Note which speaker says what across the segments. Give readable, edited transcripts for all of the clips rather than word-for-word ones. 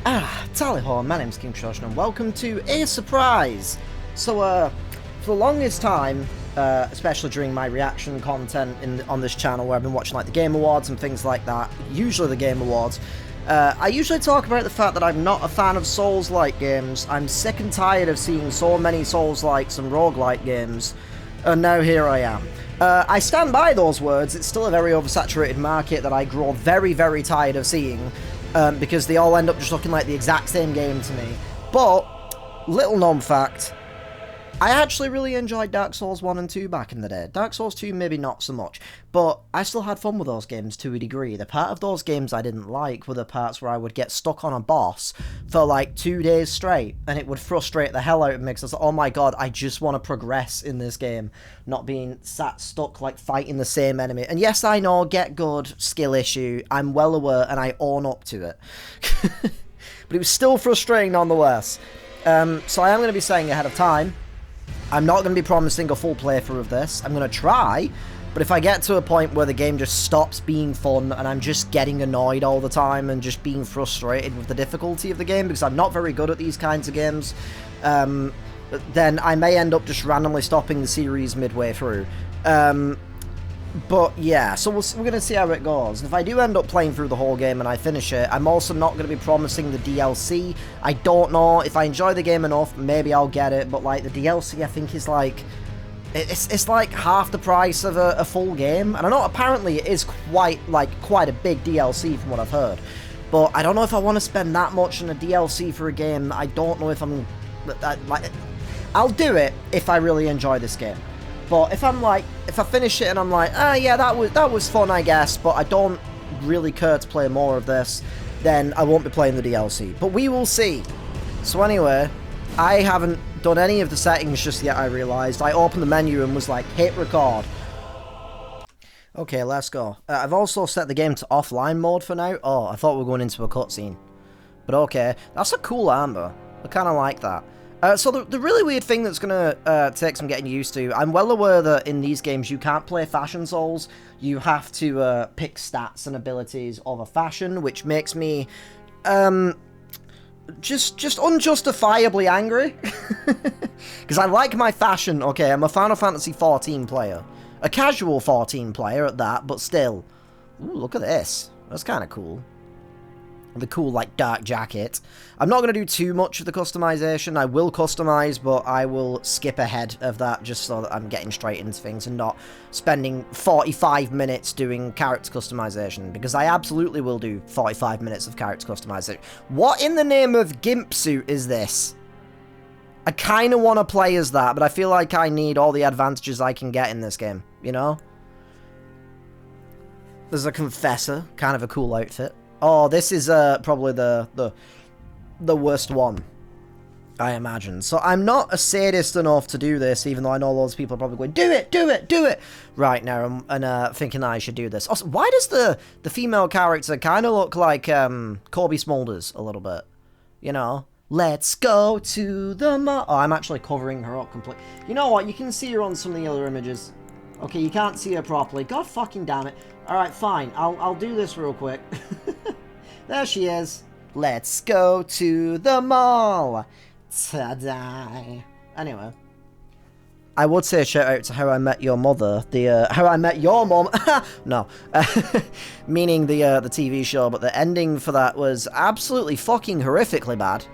Speaker 1: Tally ho, my name's KingFishOcean and welcome to a surprise! So, for the longest time, especially during my reaction content on this channel where I've been watching like the Game Awards and things like that, usually the Game Awards, I usually talk about the fact that I'm not a fan of Souls-like games. I'm sick and tired of seeing so many Souls-likes and roguelike games, and now here I am. I stand by those words. It's still a very oversaturated market that I grow very, very tired of seeing, because they all end up just looking like the exact same game to me. But, little known fact, I actually really enjoyed Dark Souls 1 and 2 back in the day. Dark Souls 2 maybe not so much, but I still had fun with those games to a degree. The part of those games I didn't like were the parts where I would get stuck on a boss for like 2 days straight, and it would frustrate the hell out of me because I was like, oh my god, I just want to progress in this game, not being sat stuck like fighting the same enemy. And yes, I know, get good, skill issue, I'm well aware and I own up to it. But it was still frustrating nonetheless. So I am going to be saying ahead of time, I'm not going to be promising a full playthrough of this. I'm going to try, but if I get to a point where the game just stops being fun and I'm just getting annoyed all the time and just being frustrated with the difficulty of the game because I'm not very good at these kinds of games, then I may end up just randomly stopping the series midway through. But yeah, so we're going to see how it goes. And if I do end up playing through the whole game and I finish it, I'm also not going to be promising the DLC. I don't know. If I enjoy the game enough, maybe I'll get it. But like the DLC, I think is like... It's like half the price of a full game. And I know apparently it is quite a big DLC from what I've heard. But I don't know if I want to spend that much on a DLC for a game. I don't know if I'm... I'll do it if I really enjoy this game. But if I'm like, if I finish it and I'm like, yeah, that was fun, I guess, but I don't really care to play more of this, then I won't be playing the DLC. But we will see. So anyway, I haven't done any of the settings just yet, I realised. I opened the menu and was like, hit record. Okay, let's go. I've also set the game to offline mode for now. Oh, I thought we were going into a cutscene. But okay, that's a cool armor. I kind of like that. So the really weird thing that's going to take some getting used to, I'm well aware that in these games you can't play Fashion Souls. You have to pick stats and abilities over Fashion, which makes me just unjustifiably angry. Because I like my Fashion, okay, I'm a Final Fantasy 14 player. A casual 14 player at that, but still. Ooh, look at this. That's kind of cool. The cool, like, dark jacket. I'm not going to do too much of the customization. I will customize, but I will skip ahead of that just so that I'm getting straight into things and not spending 45 minutes doing character customization, because I absolutely will do 45 minutes of character customization. What in the name of Gimp Suit is this? I kind of want to play as that, but I feel like I need all the advantages I can get in this game, you know? There's a Confessor, kind of a cool outfit. Oh, this is probably the worst one, I imagine. So I'm not a sadist enough to do this, even though I know loads of people are probably going, do it, do it, do it, right now, and thinking that I should do this. Also, why does the female character kind of look like Kobe Smulders a little bit? You know? Let's go to the mall. Oh, I'm actually covering her up completely. You know what? You can see her on some of the other images. Okay, you can't see her properly. God fucking damn it. Alright, fine. I'll do this real quick. There she is. Let's go to the mall. Ta-da. Anyway. I would say a shout out to How I Met Your Mother. The, How I Met Your Mom. No. Meaning the TV show, but the ending for that was absolutely fucking horrifically bad.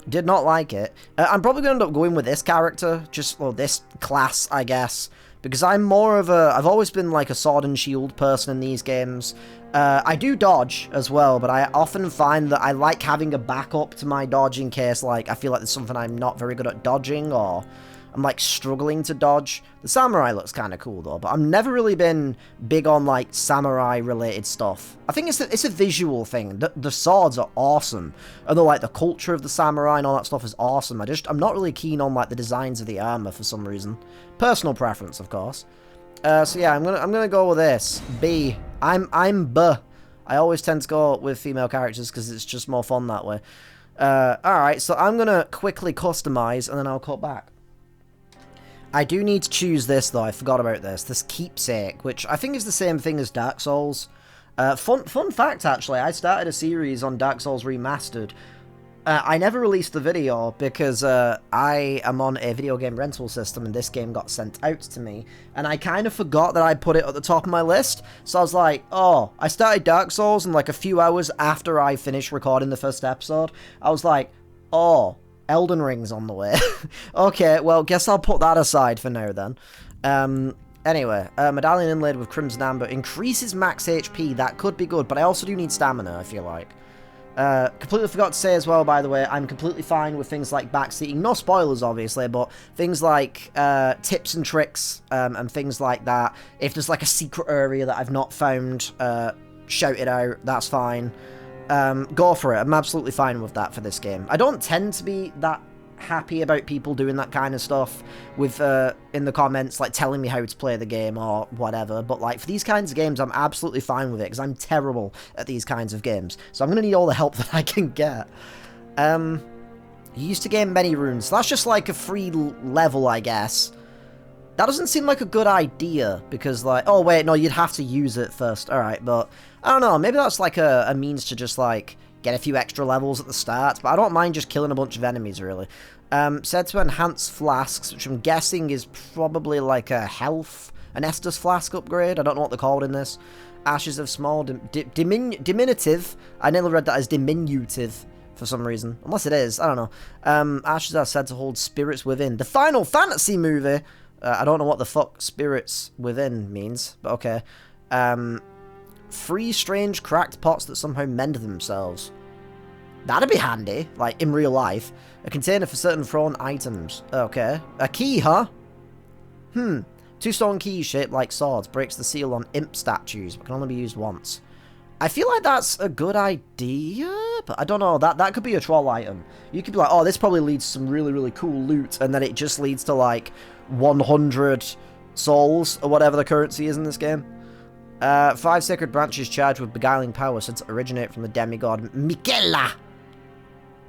Speaker 1: Did not like it. I'm probably going to end up going with this character. Well, this class, I guess. Because I'm more of a... I've always been like a sword and shield person in these games. I do dodge as well, but I often find that I like having a backup to my dodge in case, like, I feel like there's something I'm not very good at dodging, or I'm, like, struggling to dodge. The samurai looks kind of cool, though, but I've never really been big on, like, samurai-related stuff. I think it's a visual thing. The swords are awesome. Although, like, the culture of the samurai and all that stuff is awesome. I'm not really keen on, like, the designs of the armor for some reason. Personal preference, of course. So yeah, I'm gonna go with this. B. I'm B. I always tend to go with female characters because it's just more fun that way. Alright, so I'm gonna quickly customize and then I'll cut back. I do need to choose this though, I forgot about this. This Keepsake, which I think is the same thing as Dark Souls. Fun fact, actually, I started a series on Dark Souls Remastered. I never released the video because I am on a video game rental system and this game got sent out to me. And I kind of forgot that I put it at the top of my list. So I was like, oh, I started Dark Souls and like a few hours after I finished recording the first episode, I was like, oh, Elden Ring's on the way. Okay, well, guess I'll put that aside for now then. Anyway, medallion inlaid with crimson amber increases max HP. That could be good, but I also do need stamina, I feel like. Completely forgot to say as well, by the way, I'm completely fine with things like backseating. No spoilers, obviously, but things like tips and tricks and things like that. If there's like a secret area that I've not found, shout it out. That's fine. Go for it. I'm absolutely fine with that for this game. I don't tend to be that happy about people doing that kind of stuff with in the comments, like telling me how to play the game or whatever, but like for these kinds of games I'm absolutely fine with it because I'm terrible at these kinds of games, so I'm gonna need all the help that I can get. You used to gain many runes, so that's just like a free level, I guess. That doesn't seem like a good idea because, like, oh wait, no, you'd have to use it first. Alright, but I don't know, maybe that's like a means to just like get a few extra levels at the start, but I don't mind just killing a bunch of enemies, really. Said to enhance flasks, which I'm guessing is probably like a health, an Estus flask upgrade. I don't know what they're called in this. Ashes of small, diminutive. I nearly read that as diminutive for some reason. Unless it is, I don't know. Ashes are said to hold spirits within. The Final Fantasy movie. I don't know what the fuck spirits within means, but okay. 3 strange cracked pots that somehow mend themselves. That'd be handy, like in real life. A container for certain thrown items. Okay. A key, huh? 2 stone keys shaped like swords breaks the seal on imp statues, but can only be used once. I feel like that's a good idea, but I don't know. That could be a troll item. You could be like, oh, this probably leads to some really, really cool loot, and then it just leads to like 100 souls, or whatever the currency is in this game. 5 sacred branches charged with beguiling power said to originate from the demigod Miquela.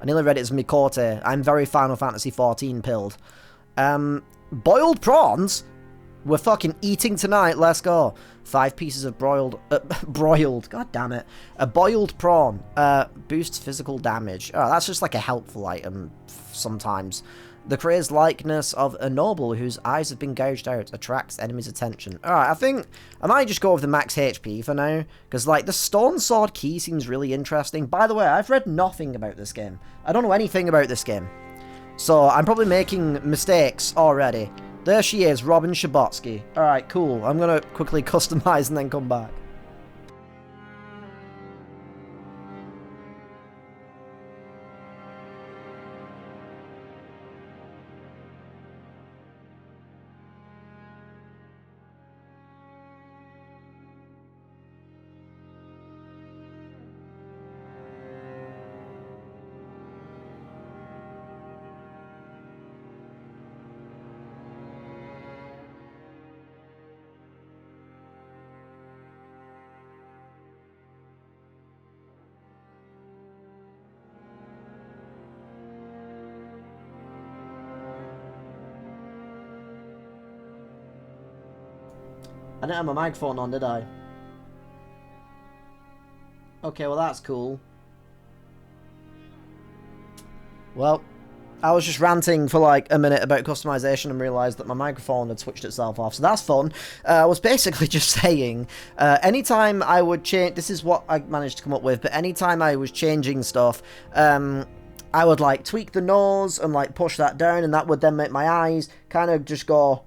Speaker 1: I nearly read it as Mikote. I'm very Final Fantasy 14 pilled. Boiled prawns? We're fucking eating tonight, let's go. 5 pieces of broiled, god damn it. A boiled prawn, boosts physical damage. Oh, that's just like a helpful item sometimes. The crazed likeness of a noble whose eyes have been gouged out attracts enemies' attention. Alright, I think I might just go with the max HP for now, because like the stone sword key seems really interesting. By the way, I've read nothing about this game. I don't know anything about this game. So I'm probably making mistakes already. There she is, Robin Shabotsky. Alright, cool. I'm gonna quickly customize and then come back. I didn't have my microphone on, did I? Okay, well that's cool. Well, I was just ranting for like a minute about customization and realised that my microphone had switched itself off, so that's fun. I was basically just saying, anytime I would change, this is what I managed to come up with, but anytime I was changing stuff, I would like tweak the nose and like push that down, and that would then make my eyes kind of just go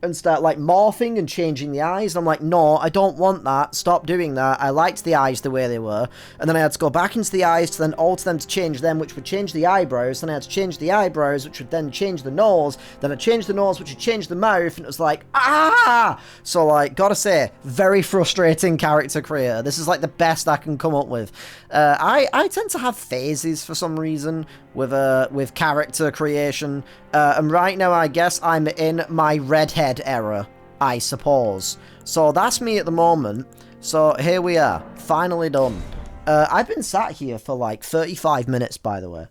Speaker 1: and start like morphing and changing the eyes. And I'm like, no, I don't want that. Stop doing that. I liked the eyes the way they were. And then I had to go back into the eyes to then alter them to change them, which would change the eyebrows. Then I had to change the eyebrows, which would then change the nose. Then I changed the nose, which would change the mouth. And it was like, ah! So like, gotta say, very frustrating character creator. This is like the best I can come up with. I tend to have phases for some reason with character creation. And right now, I guess I'm in my redhead era, I suppose. So that's me at the moment. So here we are, finally done. I've been sat here for like 35 minutes, by the way,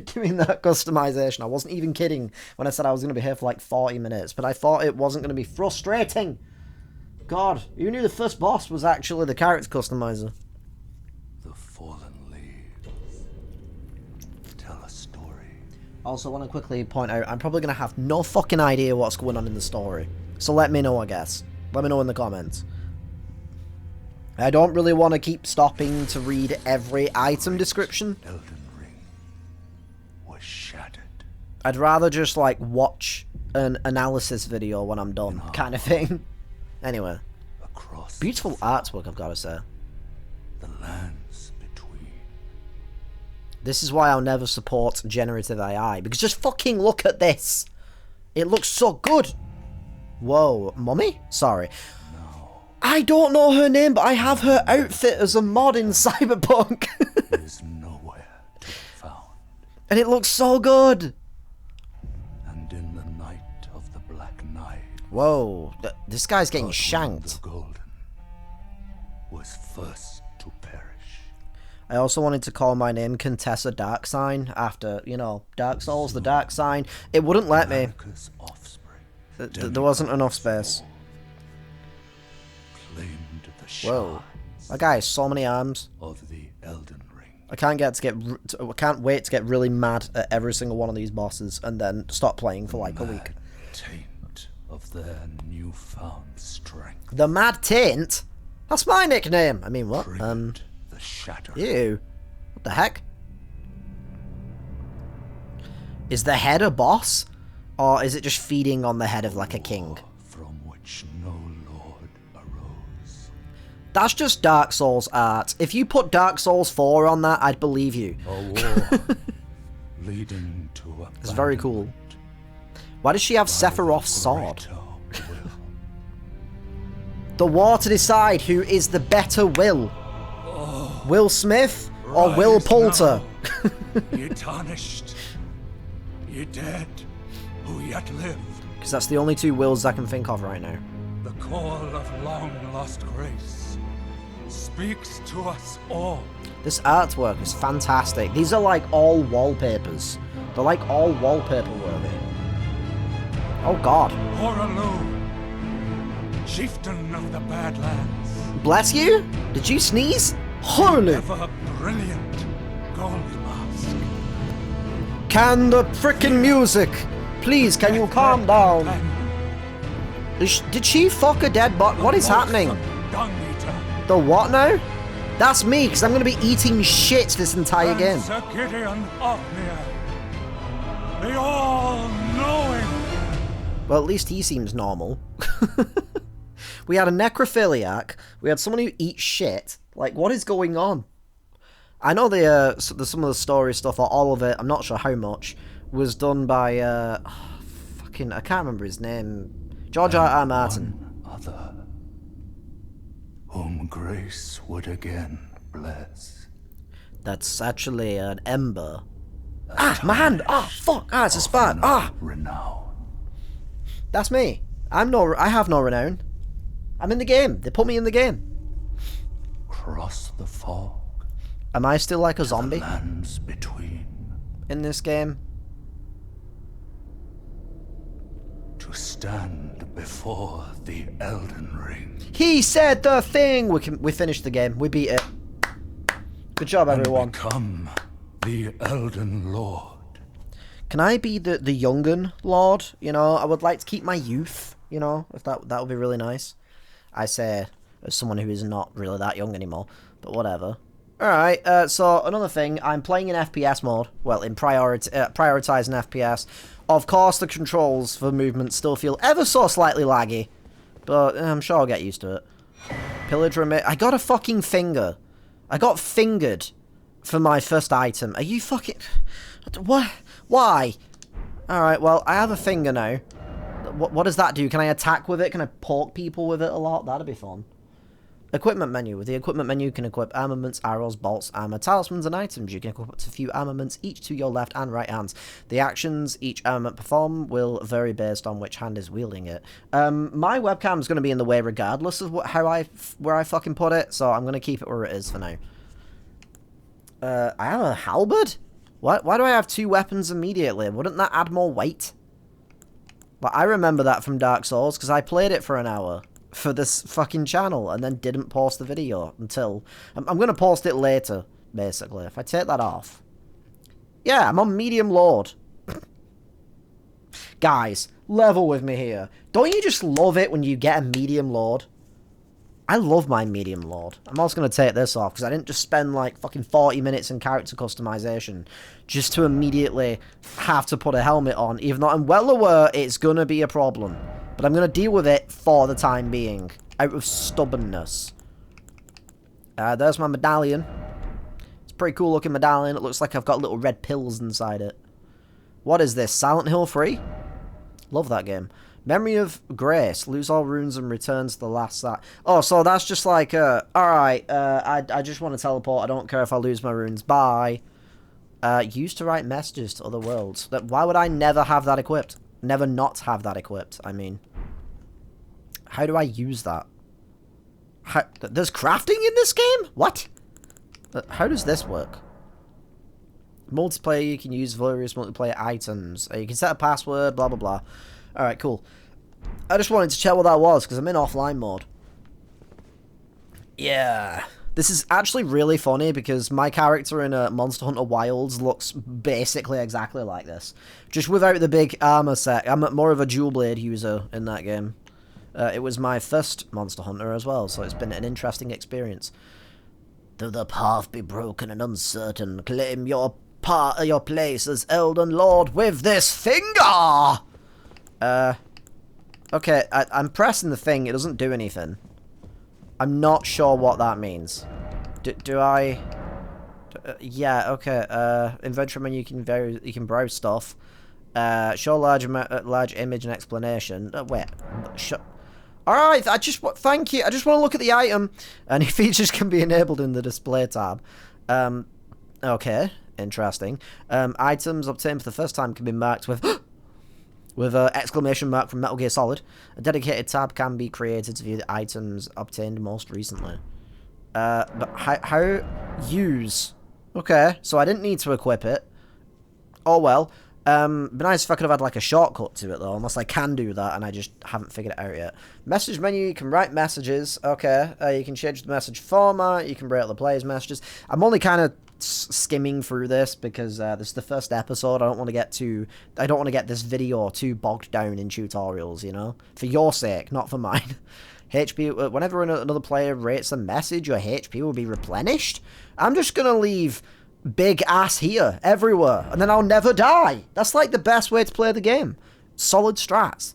Speaker 1: doing that customization. I wasn't even kidding when I said I was going to be here for like 40 minutes, but I thought it wasn't going to be frustrating. God. You knew the first boss was actually the character customizer.
Speaker 2: The fallen leaves tell a story.
Speaker 1: Also, I want to quickly point out, I'm probably going to have no fucking idea what's going on in the story. So let me know, I guess. Let me know in the comments. I don't really want to keep stopping to read every item description.
Speaker 2: Elden Ring was shattered.
Speaker 1: I'd rather just, like, watch an analysis video when I'm done, kind of thing. Anyway.
Speaker 2: Across
Speaker 1: Beautiful artwork, I've got to say.
Speaker 2: the lands between.
Speaker 1: This is why I'll never support generative AI, because just fucking look at this. It looks so good. Whoa, Mummy? Sorry. I don't know her name, but I have her outfit as a mod in Cyberpunk.
Speaker 2: Is nowhere to be found.
Speaker 1: And it looks so good.
Speaker 2: And in the night of the Black Night,
Speaker 1: Whoa, this guy's getting
Speaker 2: Godwyn
Speaker 1: shanked.
Speaker 2: the Golden was first to perish.
Speaker 1: I also wanted to call my name Contessa Darksign after, you know, Dark Souls, the Dark Sign. It wouldn't let me.
Speaker 2: America's offspring,
Speaker 1: There wasn't enough space.
Speaker 2: claimed the
Speaker 1: Whoa,
Speaker 2: shards
Speaker 1: that guy has so many arms.
Speaker 2: of the Elden Ring.
Speaker 1: I can't wait to get really mad at every single one of these bosses and then stop playing for like a week.
Speaker 2: Taint of their newfound strength.
Speaker 1: The Mad Taint? That's my nickname. I mean, what?
Speaker 2: Triggered the shattering.
Speaker 1: Ew. What the heck? Is the head a boss? Or is it just feeding on the head of like a king?
Speaker 2: From which no lord arose.
Speaker 1: That's just Dark Souls art. If you put Dark Souls 4 on that, I'd believe you.
Speaker 2: A war leading to a.
Speaker 1: It's very cool. Why does she have Sephiroth's sword? The war to decide who is the better Will. Will Smith or Will Poulter?
Speaker 2: Ye tarnished, ye dead, who yet live.
Speaker 1: Because that's the only two Wills I can think of right now.
Speaker 2: The call of long lost grace speaks to us all.
Speaker 1: This artwork is fantastic. These are like all wallpapers. They're like all wallpaper worthy. Oh god.
Speaker 2: Horalu, chieftain of the Badlands,
Speaker 1: Bless you? Did you sneeze? Holy!
Speaker 2: ever brilliant gold mask.
Speaker 1: Can the frickin' music? Please, can you calm down? Did she fuck a dead bot? What is happening?
Speaker 2: Dung eater.
Speaker 1: The what now? That's me, because I'm going to be eating shit this entire game.
Speaker 2: Sir Gideon Othniel, the all-knowing.
Speaker 1: Well, at least he seems normal. We had a necrophiliac. We had someone who eats shit. Like, what is going on? I know some of the story stuff, or all of it, I'm not sure how much, was done by, fucking, I can't remember his name. George R.R. Martin.
Speaker 2: One other, whom grace would again bless.
Speaker 1: That's actually an ember. Ah, my hand! Ah, fuck! Ah, it's a spark! Ah!
Speaker 2: Renown.
Speaker 1: That's me. I have no renown. I'm in the game. They put me in the game.
Speaker 2: Cross the fog.
Speaker 1: Am I still like a
Speaker 2: The
Speaker 1: zombie
Speaker 2: lands between.
Speaker 1: in this game?
Speaker 2: To stand before the Elden Ring.
Speaker 1: He said the thing! We finished the game. We beat it. Good job, everyone.
Speaker 2: And become the Elden Lord.
Speaker 1: Can I be the young'un lord? You know, I would like to keep my youth, you know, if that would be really nice. I say, as someone who is not really that young anymore, but whatever. Alright, so another thing, I'm playing in FPS mode, well, in prioritizing FPS. Of course, the controls for movement still feel ever so slightly laggy, but I'm sure I'll get used to it. Pillage remit, I got a fucking finger. I got fingered for my first item. Are you fucking... What? Why? Alright, well, I have a finger now. What does that do? Can I attack with it? Can I poke people with it a lot? That'd be fun. Equipment menu. With the equipment menu, you can equip armaments, arrows, bolts, armor, talismans, and items. You can equip up to a few armaments, each to your left and right hands. The actions each armament perform will vary based on which hand is wielding it. My webcam's going to be in the way regardless of where I fucking put it, so I'm going to keep it where it is for now. I have a halberd? What? Why do I have two weapons immediately? Wouldn't that add more weight? But I remember that from Dark Souls, because I played it for an hour. for this fucking channel and then didn't post the video until... I'm going to post it later, basically. If I take that off. Yeah, I'm on medium load. Guys, level with me here. Don't you just love it when you get a medium load? I love my medium load. I'm also going to take this off because I didn't just spend like fucking 40 minutes in character customization just to immediately have to put a helmet on, even though I'm well aware it's going to be a problem. But I'm going to deal with it for the time being, out of stubbornness. There's my medallion. It's a pretty cool looking medallion. It looks like I've got little red pills inside it. What is this? Silent Hill 3? Love that game. Memory of Grace. Lose all runes and return to the last site. Oh, so that's just like, alright, I just want to teleport. I don't care if I lose my runes. Bye. Used to write messages to other worlds. Why would I never have that equipped? Never not have that equipped, I mean. How do I use that? There's crafting in this game? What? How does this work? Multiplayer, you can use various multiplayer items. You can set a password, blah, blah, blah. Alright, cool. I just wanted to check what that was, because I'm in offline mode. Yeah. This is actually really funny, because my character in Monster Hunter Wilds looks basically exactly like this. Just without the big armor set. I'm more of a dual blade user in that game. It was my first Monster Hunter as well, so it's been an interesting experience. Though the path be broken and uncertain, claim your place as Elden Lord with this finger! Okay, I'm pressing the thing, it doesn't do anything. I'm not sure what that means. Do I... yeah, okay, inventory menu, you can browse stuff. Show large image and explanation. Wait, alright, thank you, I just want to look at the item. Any features can be enabled in the display tab. Okay, interesting. Items obtained for the first time can be marked with... with an exclamation mark from Metal Gear Solid. A dedicated tab can be created to view the items obtained most recently. But how... use. Okay, so I didn't need to equip it. Oh well. It'd be nice if I could have had like a shortcut to it though, unless I can do that and I just haven't figured it out yet. Message menu, you can write messages. Okay, you can change the message format, you can break the player's messages. I'm only kind of skimming through this because this is the first episode. I don't want to get this video too bogged down in tutorials, you know, for your sake, not for mine. HP, whenever another player rates a message, your HP will be replenished. I'm just gonna leave big ass here everywhere and then I'll never die. That's like the best way to play the game. Solid strats.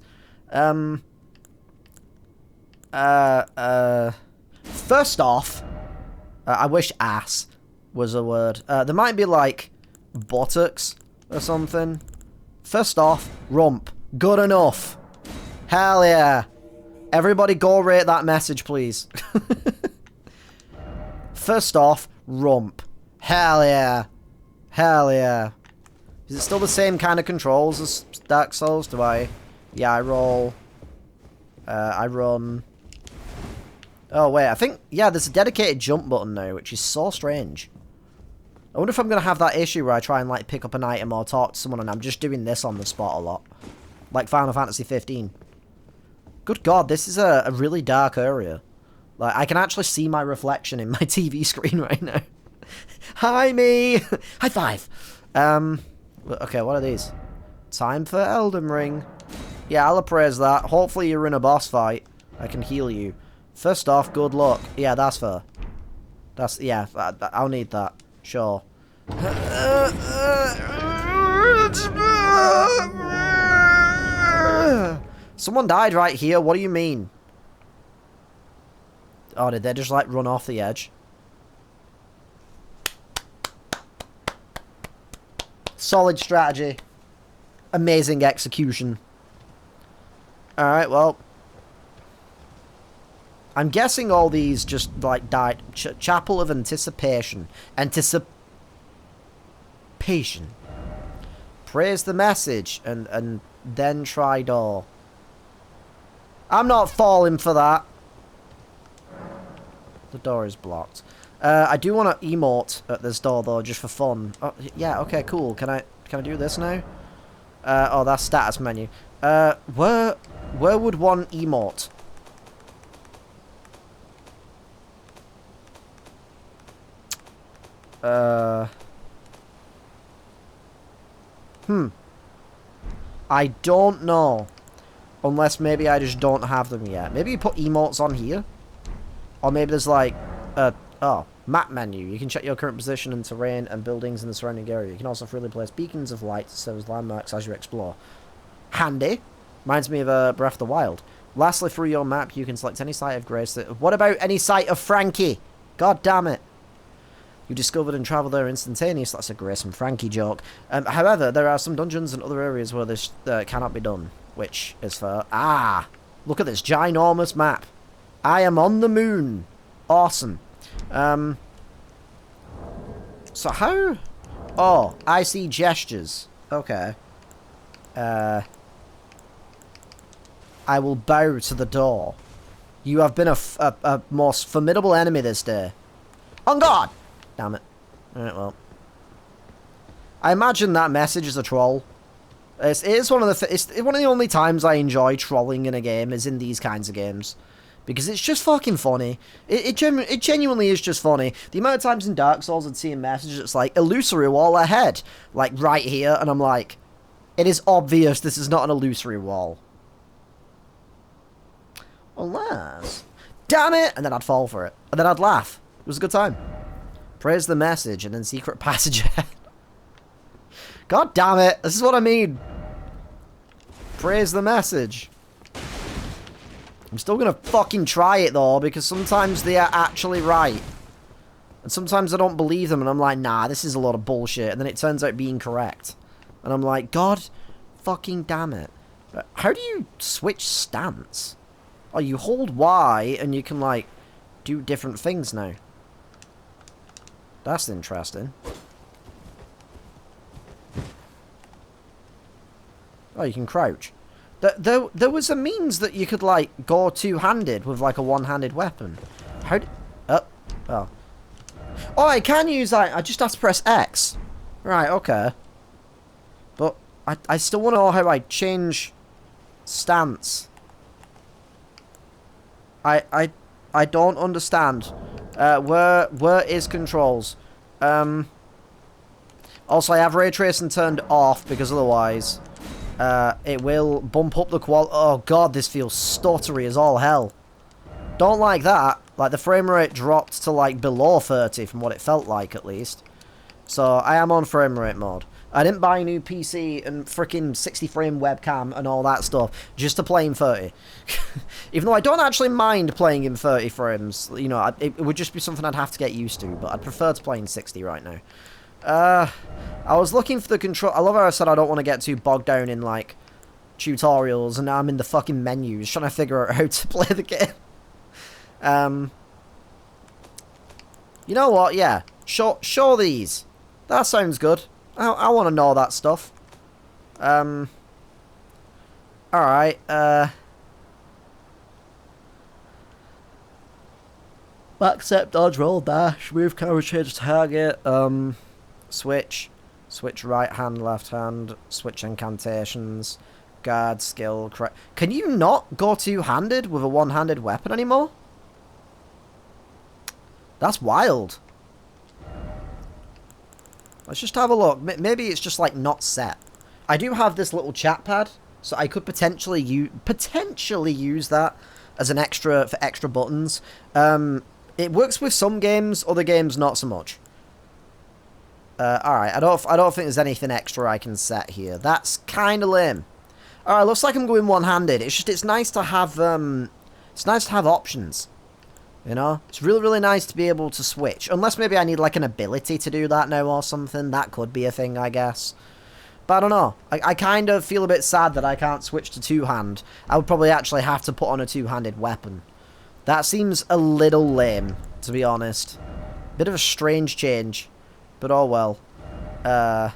Speaker 1: First off, I wish ass was a word. There might be like buttocks or something. First off, rump. Good enough. Hell yeah. Everybody go rate that message, please. First off, rump. Hell yeah. Hell yeah. Is it still the same kind of controls as Dark Souls? Yeah, I roll. I run. Oh, wait. I think... yeah, there's a dedicated jump button now, which is so strange. I wonder if I'm going to have that issue where I try and, like, pick up an item or talk to someone and I'm just doing this on the spot a lot. Like Final Fantasy 15. Good God, this is a really dark area. Like, I can actually see my reflection in my TV screen right now. Hi, me! High five! Okay, what are these? Time for Elden Ring. Yeah, I'll appraise that. Hopefully you're in a boss fight. I can heal you. First off, good luck. Yeah, that's fair. Yeah, I'll need that. Sure. Someone died right here. What do you mean? Oh, did they just, like, run off the edge? Solid strategy. Amazing execution. Alright, well. I'm guessing all these just, like, died. Chapel of Anticipation. Anticipation. Praise the message. And then try door. I'm not falling for that. The door is blocked. I do want to emote at this door, though, just for fun. Oh, yeah, okay, cool. Can I do this now? Oh, that's status menu. Where would one emote? I don't know. Unless maybe I just don't have them yet. Maybe you put emotes on here. Or maybe there's like map menu. You can check your current position and terrain and buildings in the surrounding area. You can also freely place beacons of light to serve as landmarks as you explore. Handy. Reminds me of Breath of the Wild. Lastly, through your map, you can select any site of grace. What about any site of Frankie? God damn it. You discovered and travelled there instantaneously. That's a Grace and Frankie joke. However, there are some dungeons and other areas where this cannot be done, which is fair. Ah! Look at this ginormous map. I am on the moon. Awesome. So how... Oh, I see gestures. Okay. I will bow to the door. You have been a most formidable enemy this day. On guard! Damn it. Alright, well. I imagine that message is a troll. It is one of the only times I enjoy trolling in a game is in these kinds of games. Because it's just fucking funny. It genuinely is just funny. The amount of times in Dark Souls I'd see a message that's like, illusory wall ahead. Like, right here. And I'm like, it is obvious this is not an illusory wall. Unless... Damn it! And then I'd fall for it. And then I'd laugh. It was a good time. Praise the message and then secret passage ahead. God damn it! This is what I mean. Praise the message. I'm still gonna fucking try it though, because sometimes they are actually right. And sometimes I don't believe them and I'm like, nah, this is a lot of bullshit. And then it turns out being correct. And I'm like, God fucking damn it. How do you switch stance? Oh, you hold Y and you can, like, do different things now. That's interesting. Oh, you can crouch. There was a means that you could, like, go two-handed with, like, a one-handed weapon. How did... Oh, I can use that. I just have to press X. Right, okay. But I still want to know how I change stance. I don't understand. Where is controls? Also, I have ray tracing turned off because otherwise, it will bump up the quality. Oh god, this feels stuttery as all hell. Don't like that. Like, the frame rate dropped to, like, below 30 from what it felt like, at least. So, I am on frame rate mode. I didn't buy a new PC and freaking 60 frame webcam and all that stuff just to play in 30. Even though I don't actually mind playing in 30 frames. You know, it would just be something I'd have to get used to, but I'd prefer to play in 60 right now. I was looking for the control... I love how I said I don't want to get too bogged down in, like, tutorials, and now I'm in the fucking menus trying to figure out how to play the game. You know what? Yeah. Show these. That sounds good. I want to know that stuff. Alright, back step, dodge, roll, dash, move, camera, change target, switch right hand, left hand, switch incantations, guard, skill, correct. Can you not go two-handed with a one-handed weapon anymore? That's wild. Let's just have a look. Maybe it's just, like, not set. I do have this little chat pad, so I could potentially use that as an extra, for extra buttons. It works with some games, other games not so much. Alright, I don't think there's anything extra I can set here. That's kind of lame. Alright, looks like I'm going one-handed. It's just, it's nice to have options. You know? It's really, really nice to be able to switch. Unless maybe I need, like, an ability to do that now or something. That could be a thing, I guess. But I don't know. I kind of feel a bit sad that I can't switch to two-hand. I would probably actually have to put on a two-handed weapon. That seems a little lame, to be honest. Bit of a strange change. But oh well. Alright,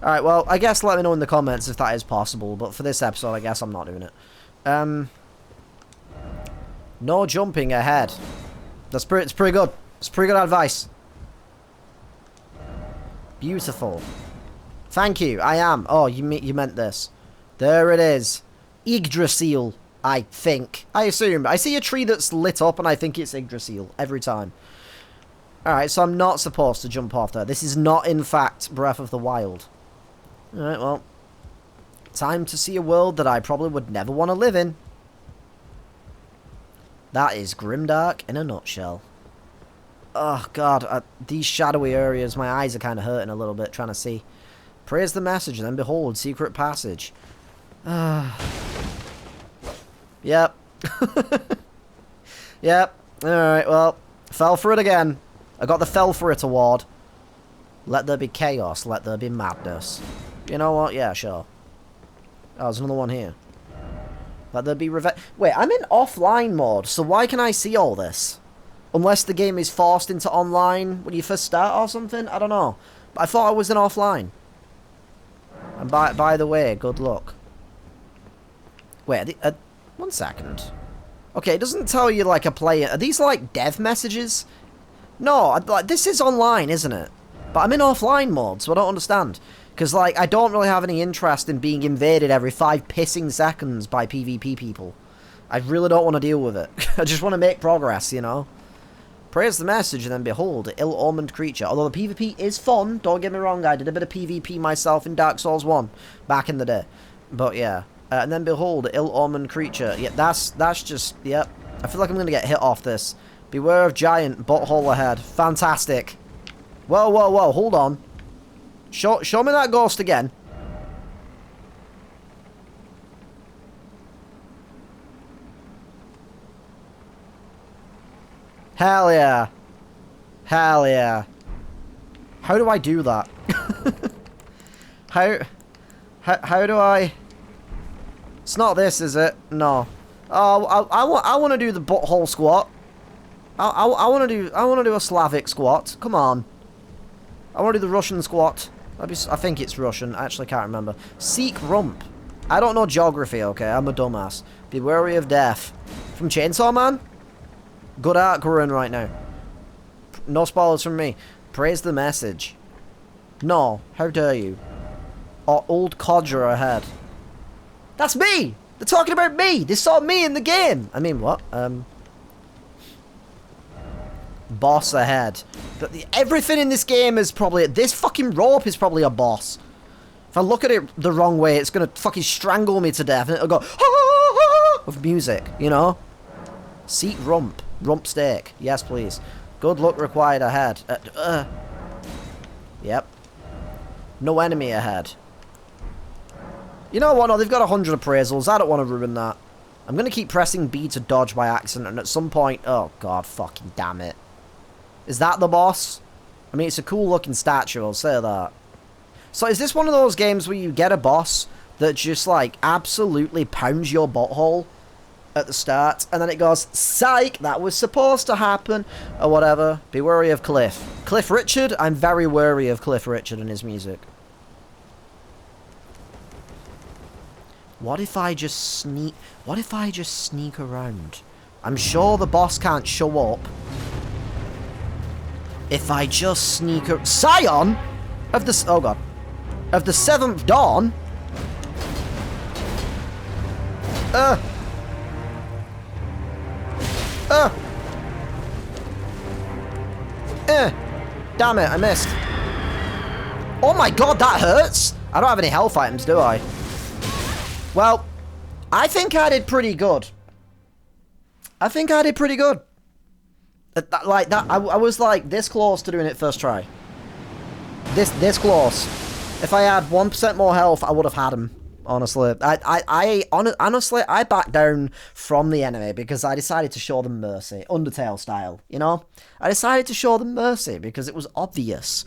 Speaker 1: well, I guess let me know in the comments if that is possible. But for this episode, I guess I'm not doing it. No jumping ahead. It's pretty good. It's pretty good advice. Beautiful. Thank you. I am. Oh, you meant this. There it is. Yggdrasil. I think. I assume. I see a tree that's lit up and I think it's Yggdrasil every time. Alright, so I'm not supposed to jump off there. This is not, in fact, Breath of the Wild. Alright, well. Time to see a world that I probably would never want to live in. That is Grimdark in a nutshell. Oh, God. These shadowy areas, my eyes are kind of hurting a little bit trying to see. Praise the message, then behold, secret passage. Yep. Yep. Alright, well. Fell for it again. I got the fell for it award. Let there be chaos. Let there be madness. You know what? Yeah, sure. Oh, there's another one here. Let there be revenge. Wait, I'm in offline mode, so why can I see all this? Unless the game is forced into online when you first start or something? I don't know. But I thought I was in offline. And by the way, good luck. Wait, one second. Okay, it doesn't tell you, like, a player. Are these, like, dev messages? No, like, this is online, isn't it? But I'm in offline mode, so I don't understand. Because, like, I don't really have any interest in being invaded every 5 pissing seconds by PvP people. I really don't want to deal with it. I just want to make progress, you know? Praise the message, and then behold, ill-omened creature. Although the PvP is fun, don't get me wrong, I did a bit of PvP myself in Dark Souls 1 back in the day. But, yeah. And then behold, ill-omened creature. Yeah, that's just, yep. I feel like I'm going to get hit off this. Beware of giant, butthole ahead. Fantastic. Whoa, whoa, whoa, hold on. Show me that ghost again. Hell yeah. Hell yeah. How do I do that? How do I... It's not this, is it? No. Oh, I want to do the butthole squat. I want to do a Slavic squat. Come on. I want to do the Russian squat. I think it's Russian. I actually can't remember. Seek rump. I don't know geography, okay? I'm a dumbass. Be wary of death. From Chainsaw Man? Good art we're in right now. No spoilers from me. Praise the message. No. How dare you? Or old codger ahead. That's me! They're talking about me! They saw me in the game! I mean, what? Boss ahead. But everything in this game is probably... This fucking rope is probably a boss. If I look at it the wrong way, it's gonna fucking strangle me to death and it'll go... of music, you know? Seek rump. Rump steak. Yes, please. Good luck required ahead. Yep. No enemy ahead. You know what? No, they've got 100 appraisals. I don't want to ruin that. I'm going to keep pressing B to dodge by accident, and at some point... Oh, God, fucking damn it. Is that the boss? I mean, it's a cool-looking statue, I'll say that. So is this one of those games where you get a boss that just, like, absolutely pounds your butthole at the start, and then it goes, psych, that was supposed to happen, or whatever. Be wary of Cliff. Cliff Richard? I'm very wary of Cliff Richard and his music. What if I just sneak... What if I just sneak around? I'm sure the boss can't show up. If I just sneak... Scion? Of the... Oh, God. Of the 7th Dawn? Damn it, I missed. Oh my God, that hurts! I don't have any health items, do I? Well, I think I did pretty good. I think I did pretty good. Like that, I was like this close to doing it first try. This close. If I had 1% more health, I would have had him. Honestly, honestly, I backed down from the enemy because I decided to show them mercy, Undertale style. You know, I decided to show them mercy because it was obvious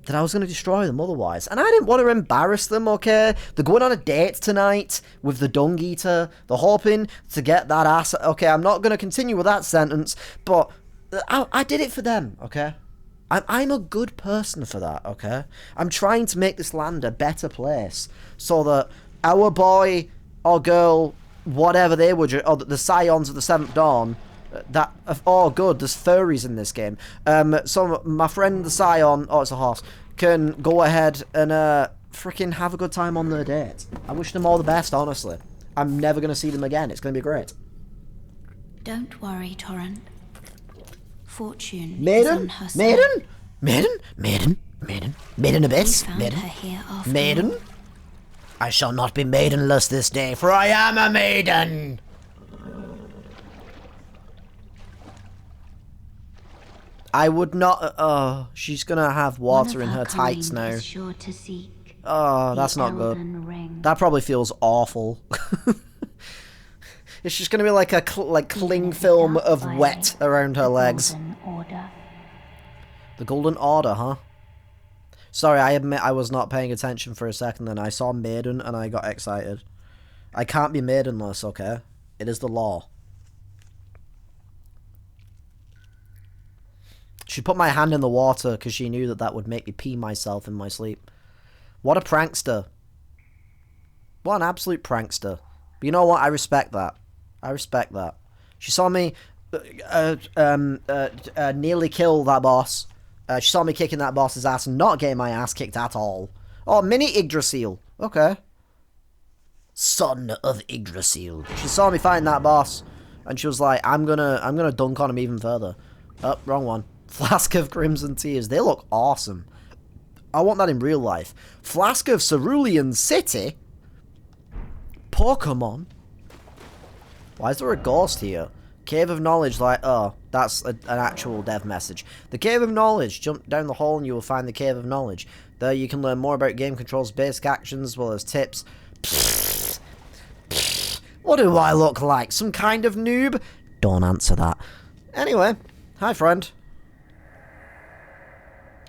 Speaker 1: that I was going to destroy them otherwise. And I didn't want to embarrass them, okay? They're going on a date tonight with the Dung Eater. They're hoping to get that ass... Okay, I'm not going to continue with that sentence, but I did it for them, okay? I'm a good person for that, okay? I'm trying to make this land a better place so that our boy or girl, whatever they were, or the Scions of the 7th Dawn... That, oh good, there's furries in this game. So my friend the Scion, oh it's a horse, can go ahead and freaking have a good time on their date. I wish them all the best, honestly. I'm never going to see them again. It's going to be great.
Speaker 3: Don't worry, Torrent. Fortune is
Speaker 1: Maiden?
Speaker 3: on her side.
Speaker 1: Maiden? Maiden? Maiden? Maiden? Maiden abyss?
Speaker 3: We found
Speaker 1: Maiden?
Speaker 3: her here after
Speaker 1: Maiden?
Speaker 3: all.
Speaker 1: I shall not be maidenless this day, for I am a maiden! I would not... Oh, she's gonna have water in her tights now.
Speaker 3: Is sure to seek
Speaker 1: Oh, that's
Speaker 3: the
Speaker 1: not good.
Speaker 3: Elden Ring.
Speaker 1: That probably feels awful. It's just gonna be like a cling film of wet around her legs.
Speaker 3: Golden Order.
Speaker 1: The Golden Order, huh? Sorry, I admit I was not paying attention for a second then. I saw Maiden and I got excited. I can't be maidenless, okay? It is the law. She put my hand in the water because she knew that that would make me pee myself in my sleep. What a prankster. What an absolute prankster. But you know what? I respect that. I respect that. She saw me nearly kill that boss. She saw me kicking that boss's ass and not getting my ass kicked at all. Oh, mini Yggdrasil. Okay. Son of Yggdrasil. She saw me fighting that boss, and she was like, I'm gonna dunk on him even further. Oh, wrong one. Flask of Crimson Tears. They look awesome. I want that in real life. Flask of Cerulean City? Pokemon? Why is there a ghost here? Cave of Knowledge, like, oh, that's an actual dev message. The Cave of Knowledge. Jump down the hole and you will find the Cave of Knowledge. There you can learn more about game controls, basic actions, as well as tips. What do I look like? Some kind of noob? Don't answer that. Anyway, hi friend.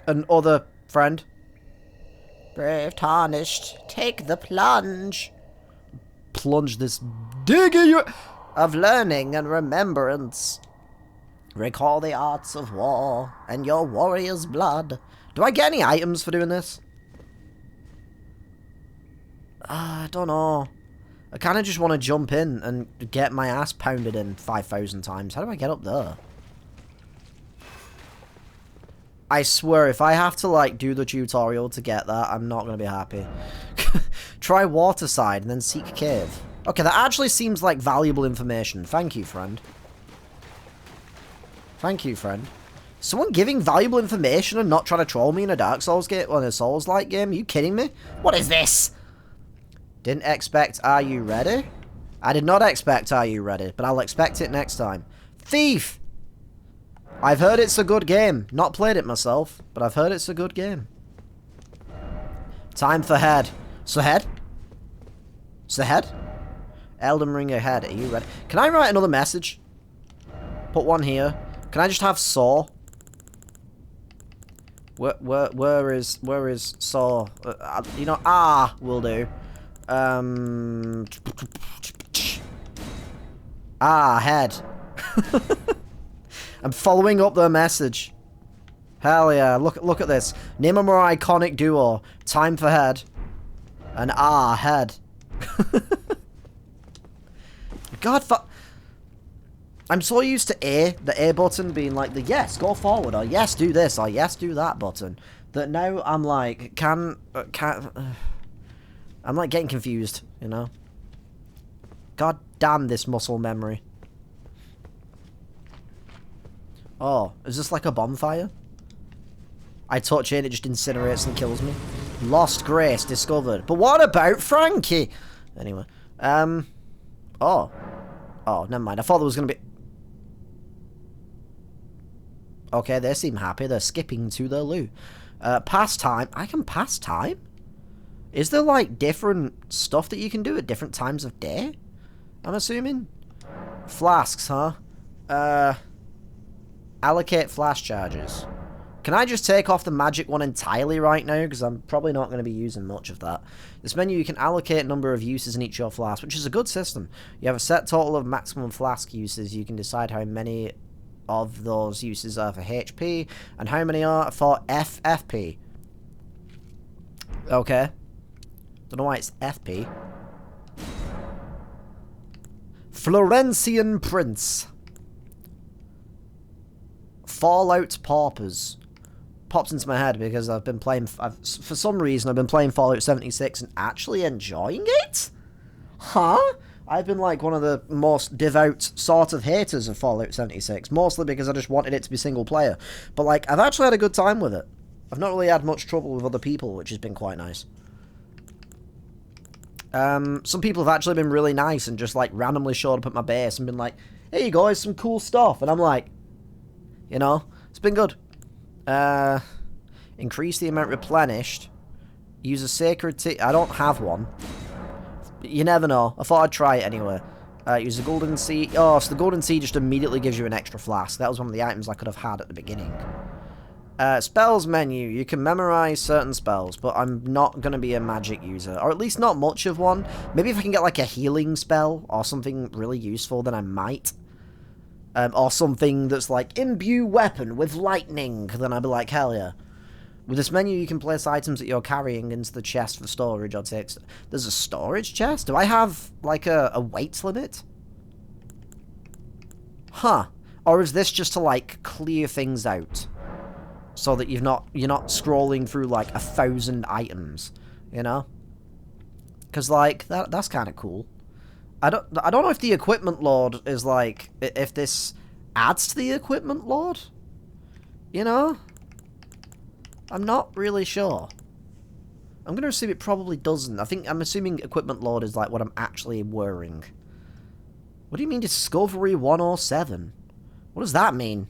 Speaker 1: An other friend. Brave Tarnished, take the plunge. Plunge this digger you of learning and remembrance. Recall the arts of war and your warrior's blood. Do I get any items for doing this? I don't know. I kind of just want to jump in and get my ass pounded in 5,000 times. How do I get up there? I swear, if I have to, like, do the tutorial to get that, I'm not going to be happy. Try Waterside and then seek cave. Okay, that actually seems like valuable information. Thank you, friend. Thank you, friend. Someone giving valuable information and not trying to troll me in a Dark Souls game, or in a Souls-like game? Are you kidding me? What is this? Didn't expect Are You Ready? I did not expect Are You Ready, but I'll expect it next time. Thief! I've heard it's a good game. Not played it myself, but I've heard it's a good game. Time for head. So head? So head? Elden Ring ahead. Are you ready? Can I write another message? Put one here. Can I just have saw? Where is saw? You know, will do. Head. I'm following up their message. Hell yeah, look at this. Name a more iconic duo. Time for head. And head. God I'm so used to the A button being like the yes, go forward, or yes, do this, or yes, do that button, that now I'm like, I'm like getting confused, you know? God damn this muscle memory. Oh, is this like a bonfire? I touch it, it just incinerates and kills me. Lost Grace discovered. But what about Frankie? Anyway, oh, never mind. I thought there was gonna be. Okay, they seem happy. They're skipping to the loo. Pastime. I can pass time? Is there like different stuff that you can do at different times of day? I'm assuming. Flasks, huh? Allocate flash charges. Can I just take off the magic one entirely right now? Because I'm probably not going to be using much of that. This menu, you can allocate number of uses in each of your flasks, which is a good system. You have a set total of maximum flask uses. You can decide how many of those uses are for HP and how many are for FFP. Okay. Don't know why it's FP. Florentian Prince. Fallout Paupers. Pops into my head because I've been playing, for some reason I've been playing Fallout 76 and actually enjoying it? Huh? I've been like one of the most devout sort of haters of Fallout 76, mostly because I just wanted it to be single player. But like, I've actually had a good time with it. I've not really had much trouble with other people, which has been quite nice. Some people have actually been really nice and just like randomly showed up at my base and been like, hey you guys, some cool stuff. And I'm like, you know, it's been good. Increase the amount replenished. Use a sacred tea. I don't have one. But you never know. I thought I'd try it anyway. Use the golden seed. Oh, so the golden seed just immediately gives you an extra flask. That was one of the items I could have had at the beginning. Spells menu. You can memorize certain spells, but I'm not going to be a magic user. Or at least not much of one. Maybe if I can get like a healing spell or something really useful, then I might. Or something that's like, imbue weapon with lightning. Then I'd be like, hell yeah. With this menu, you can place items that you're carrying into the chest for storage or take... There's a storage chest? Do I have, like, a weight limit? Huh. Or is this just to, like, clear things out? So that you're not scrolling through, like, 1,000 items, you know? Because, like, that's kind of cool. I don't know if the equipment load is, like... If this adds to the equipment load? You know? I'm not really sure. I'm going to assume it probably doesn't. I'm assuming equipment load is like what I'm actually wearing. What do you mean Discovery 107? What does that mean?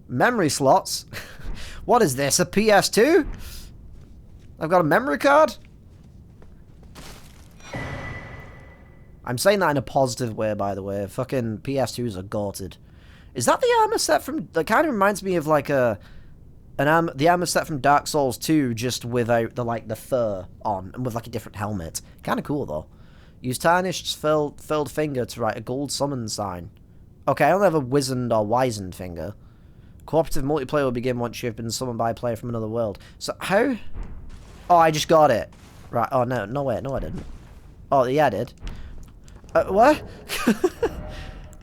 Speaker 1: Memory slots? What is this, a PS2? I've got a memory card? I'm saying that in a positive way, by the way. Fucking PS2s are gorted. Is that the armor set from... That kind of reminds me of like a... the armor set from Dark Souls 2, just without the, like, the fur on, and with, like, a different helmet. Kind of cool, though. Use Tarnished's filled finger to write a gold summon sign. Okay, I only have a wizened or wizened finger. Cooperative multiplayer will begin once you have been summoned by a player from another world. So, how? Oh, I just got it. Right, oh, no, wait, no, I didn't. Oh, yeah, I did. What?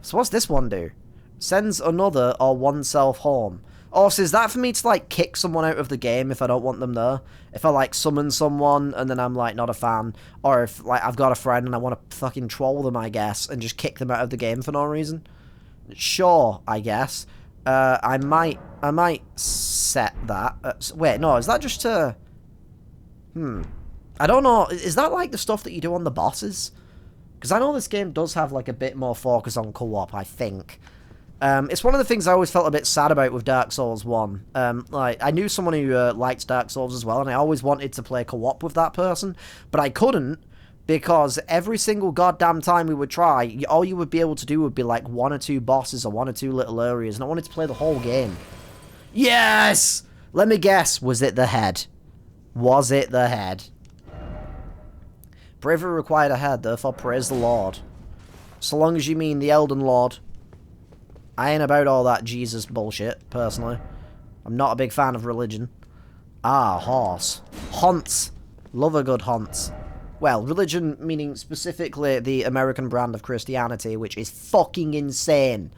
Speaker 1: So what's this one do? Sends another or oneself home. Oh, so is that for me to, like, kick someone out of the game if I don't want them there? If I, like, summon someone and then I'm, like, not a fan? Or if, like, I've got a friend and I want to fucking troll them, I guess, and just kick them out of the game for no reason? Sure, I guess. I might set that. Wait, no, is that just to... I don't know. Is that, like, the stuff that you do on the bosses? Because I know this game does have, like, a bit more focus on co-op, I think. It's one of the things I always felt a bit sad about with Dark Souls 1. Like, I knew someone who liked Dark Souls as well, and I always wanted to play co-op with that person, but I couldn't, because every single goddamn time we would try, all you would be able to do would be, like, 1 or 2 bosses or 1 or 2 little areas, and I wanted to play the whole game. Yes! Let me guess, was it the head? Was it the head? Bravery required a head, therefore praise the Lord. So long as you mean the Elden Lord. I ain't about all that Jesus bullshit, personally. I'm not a big fan of religion. Ah, horse. Haunts. Love a good haunts. Well, religion meaning specifically the American brand of Christianity, which is fucking insane.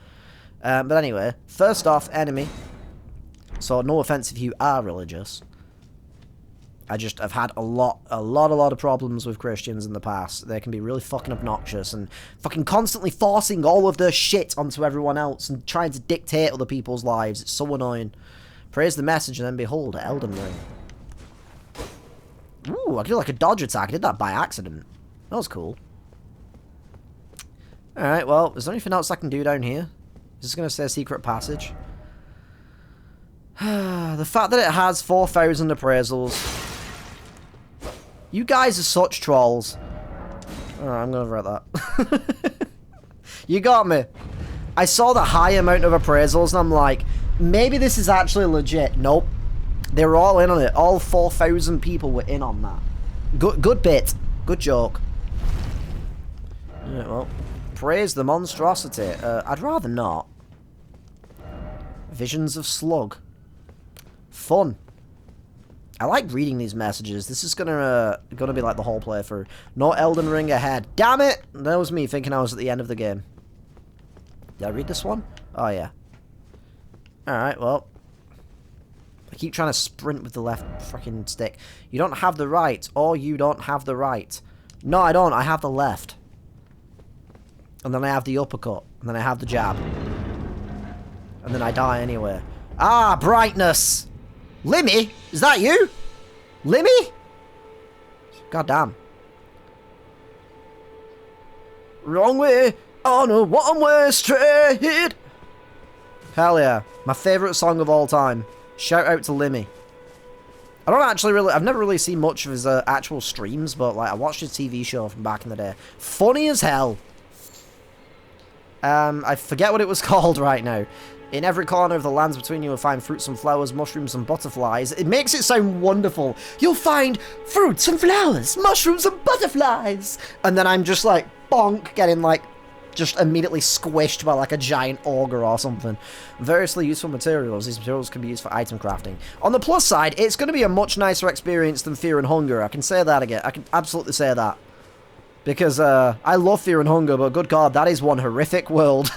Speaker 1: But anyway, first off, enemy. So no offense if you are religious. I've had a lot of problems with Christians in the past. They can be really fucking obnoxious and fucking constantly forcing all of their shit onto everyone else and trying to dictate other people's lives. It's so annoying. Praise the message and then behold, Elden Ring. Ooh, I could do like a dodge attack. I did that by accident. That was cool. Alright, well, is there anything else I can do down here? Is this going to say secret passage? The fact that it has 4,000 appraisals... You guys are such trolls. Alright, I'm gonna write that. You got me. I saw the high amount of appraisals and I'm like, maybe this is actually legit. Nope. They were all in on it. All 4,000 people were in on that. Good bit. Good joke. Alright, well. Praise the monstrosity. I'd rather not. Visions of Slug. Fun. I like reading these messages. This is gonna be like the whole playthrough. No Elden Ring ahead. Damn it! That was me thinking I was at the end of the game. Did I read this one? Oh, yeah. Alright, well. I keep trying to sprint with the left freaking stick. You don't have the right, or you don't have the right. No, I don't. I have the left. And then I have the uppercut. And then I have the jab. And then I die anyway. Ah, brightness! Limmy? Is that you? Limmy? God damn. Wrong way, on a one-way straight. Hell yeah. My favourite song of all time. Shout out to Limmy. I don't actually really... I've never really seen much of his actual streams, but like I watched his TV show from back in the day. Funny as hell. I forget what it was called right now. In every corner of the lands between you will find fruits and flowers, mushrooms and butterflies. It makes it sound wonderful. You'll find fruits and flowers, mushrooms and butterflies. And then I'm just like, bonk, getting like, just immediately squished by like a giant ogre or something. Variously useful materials. These materials can be used for item crafting. On the plus side, it's going to be a much nicer experience than Fear and Hunger. I can say that again. I can absolutely say that. Because I love Fear and Hunger, but good God, that is one horrific world.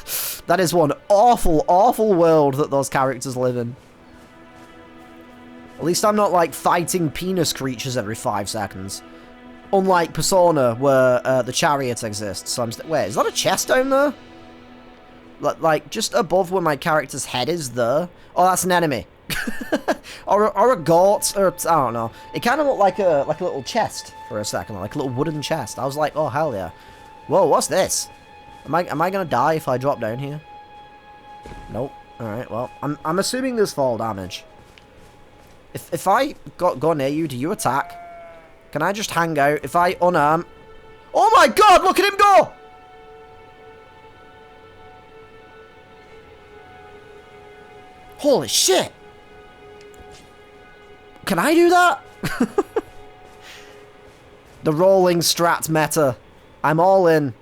Speaker 1: That is one awful, awful world that those characters live in. At least I'm not, like, fighting penis creatures every 5 seconds. Unlike Persona, where the chariot exists. So I'm wait, is that a chest down there? Like, just above where my character's head is there? Oh, that's an enemy. or a goat, or I don't know. It kind of looked like a little chest for a second, like a little wooden chest. I was like, oh hell yeah. Whoa, what's this? Am I gonna die if I drop down here? Nope. All right. Well, I'm assuming there's fall damage. If I go near you, do you attack? Can I just hang out? If I unarm, oh my God! Look at him go! Holy shit! Can I do that? The rolling strat meta. I'm all in.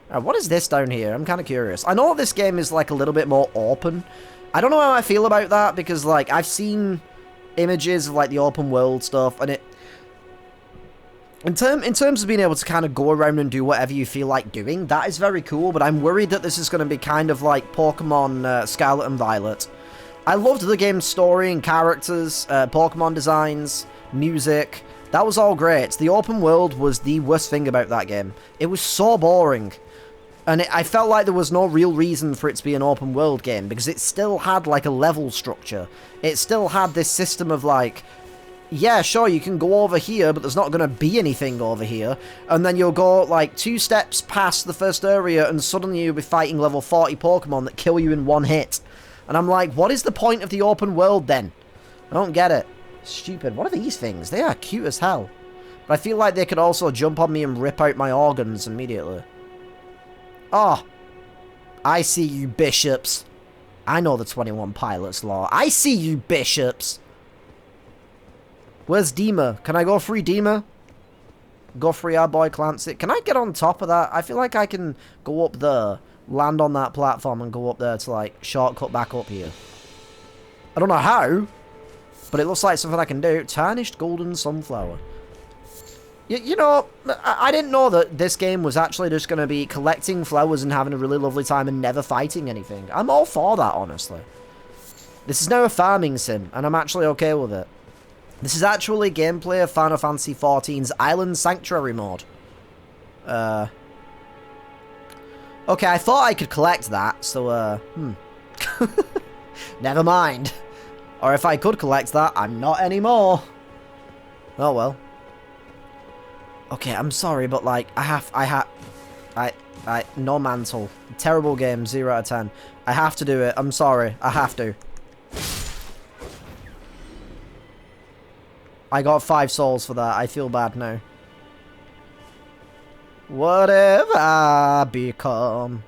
Speaker 1: What is this down here? I'm kind of curious. I know this game is like a little bit more open. I don't know how I feel about that because like I've seen images of like the open world stuff and it... In terms of being able to kind of go around and do whatever you feel like doing, that is very cool, but I'm worried that this is going to be kind of like Pokemon Scarlet and Violet. I loved the game's story and characters, Pokemon designs, music. That was all great. The open world was the worst thing about that game. It was so boring. And I felt like there was no real reason for it to be an open world game, because it still had like a level structure. It still had this system of like, yeah, sure, you can go over here, but there's not going to be anything over here. And then you'll go like 2 steps past the first area, and suddenly you'll be fighting level 40 Pokemon that kill you in 1 hit. And I'm like, what is the point of the open world then? I don't get it. Stupid. What are these things? They are cute as hell. But I feel like they could also jump on me and rip out my organs immediately. Oh. I see you, bishops. I know the 21 Pilots law. I see you, bishops. Where's Dima? Can I go free Dima? Go free our boy Clancy. Can I get on top of that? I feel like I can go up there, land on that platform, and go up there to, like, shortcut back up here. I don't know how, but it looks like something I can do. Tarnished golden sunflower. You know, I didn't know that this game was actually just going to be collecting flowers and having a really lovely time and never fighting anything. I'm all for that, honestly. This is now a farming sim, and I'm actually okay with it. This is actually gameplay of Final Fantasy XIV's Island Sanctuary mode. Okay, I thought I could collect that, so, never mind. Or if I could collect that, I'm not anymore. Oh well. Okay, I'm sorry, but like, no mantle. Terrible game, 0 out of 10. I have to do it, I'm sorry, I have to. I got 5 souls for that, I feel bad now. What have I become?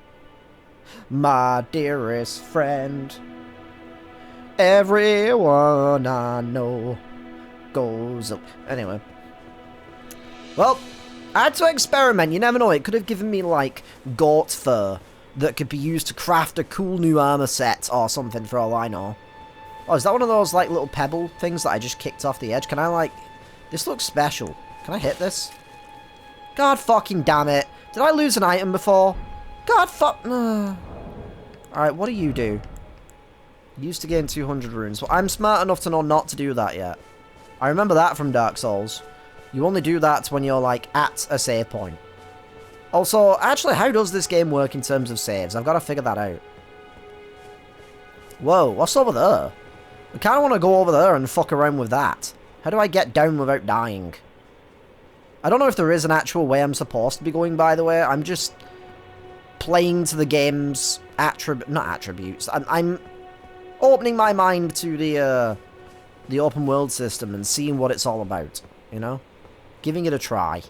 Speaker 1: My dearest friend. Everyone I know goes up. Anyway. Well, I had to experiment. You never know. It could have given me, like, goat fur that could be used to craft a cool new armor set or something for all I know. Oh, is that one of those, like, little pebble things that I just kicked off the edge? Can I, like... This looks special. Can I hit this? God fucking damn it. Did I lose an item before? God fuck... Alright, what do you do? Used to gain 200 runes. Well, I'm smart enough to know not to do that yet. I remember that from Dark Souls. You only do that when you're, like, at a save point. Also, actually, how does this game work in terms of saves? I've got to figure that out. Whoa, what's over there? I kind of want to go over there and fuck around with that. How do I get down without dying? I don't know if there is an actual way I'm supposed to be going, by the way. I'm just playing to the game's not attributes. I'm opening my mind to the open world system and seeing what it's all about, you know? Giving it a try.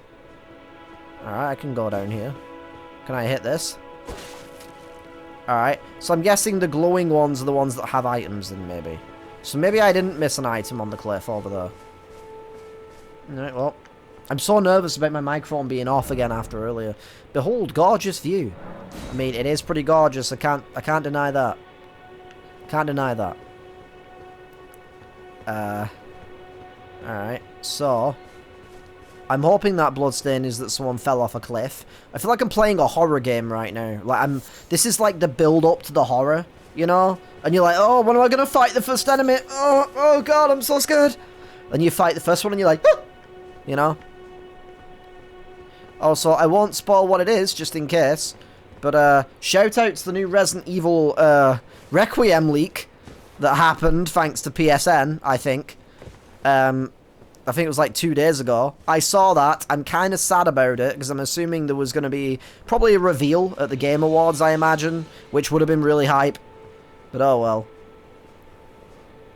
Speaker 1: Alright, I can go down here. Can I hit this? Alright, so I'm guessing the glowing ones are the ones that have items in, maybe. So maybe I didn't miss an item on the cliff over there. Alright, well. I'm so nervous about my microphone being off again after earlier. Behold, gorgeous view. I mean, it is pretty gorgeous. I can't deny that. Can't deny that. Alright, so I'm hoping that bloodstain is that someone fell off a cliff. I feel like I'm playing a horror game right now. Like this is like the build up to the horror, you know? And you're like, oh, when am I gonna fight the first enemy? Oh god, I'm so scared. Then you fight the first one and you're like, ah! You know? Also, I won't spoil what it is, just in case. But shout out to the new Resident Evil Requiem leak that happened thanks to PSN, I think. I think it was like 2 days ago. I saw that. I'm kind of sad about it, because I'm assuming there was going to be probably a reveal at the Game Awards, I imagine, which would have been really hype. But oh well.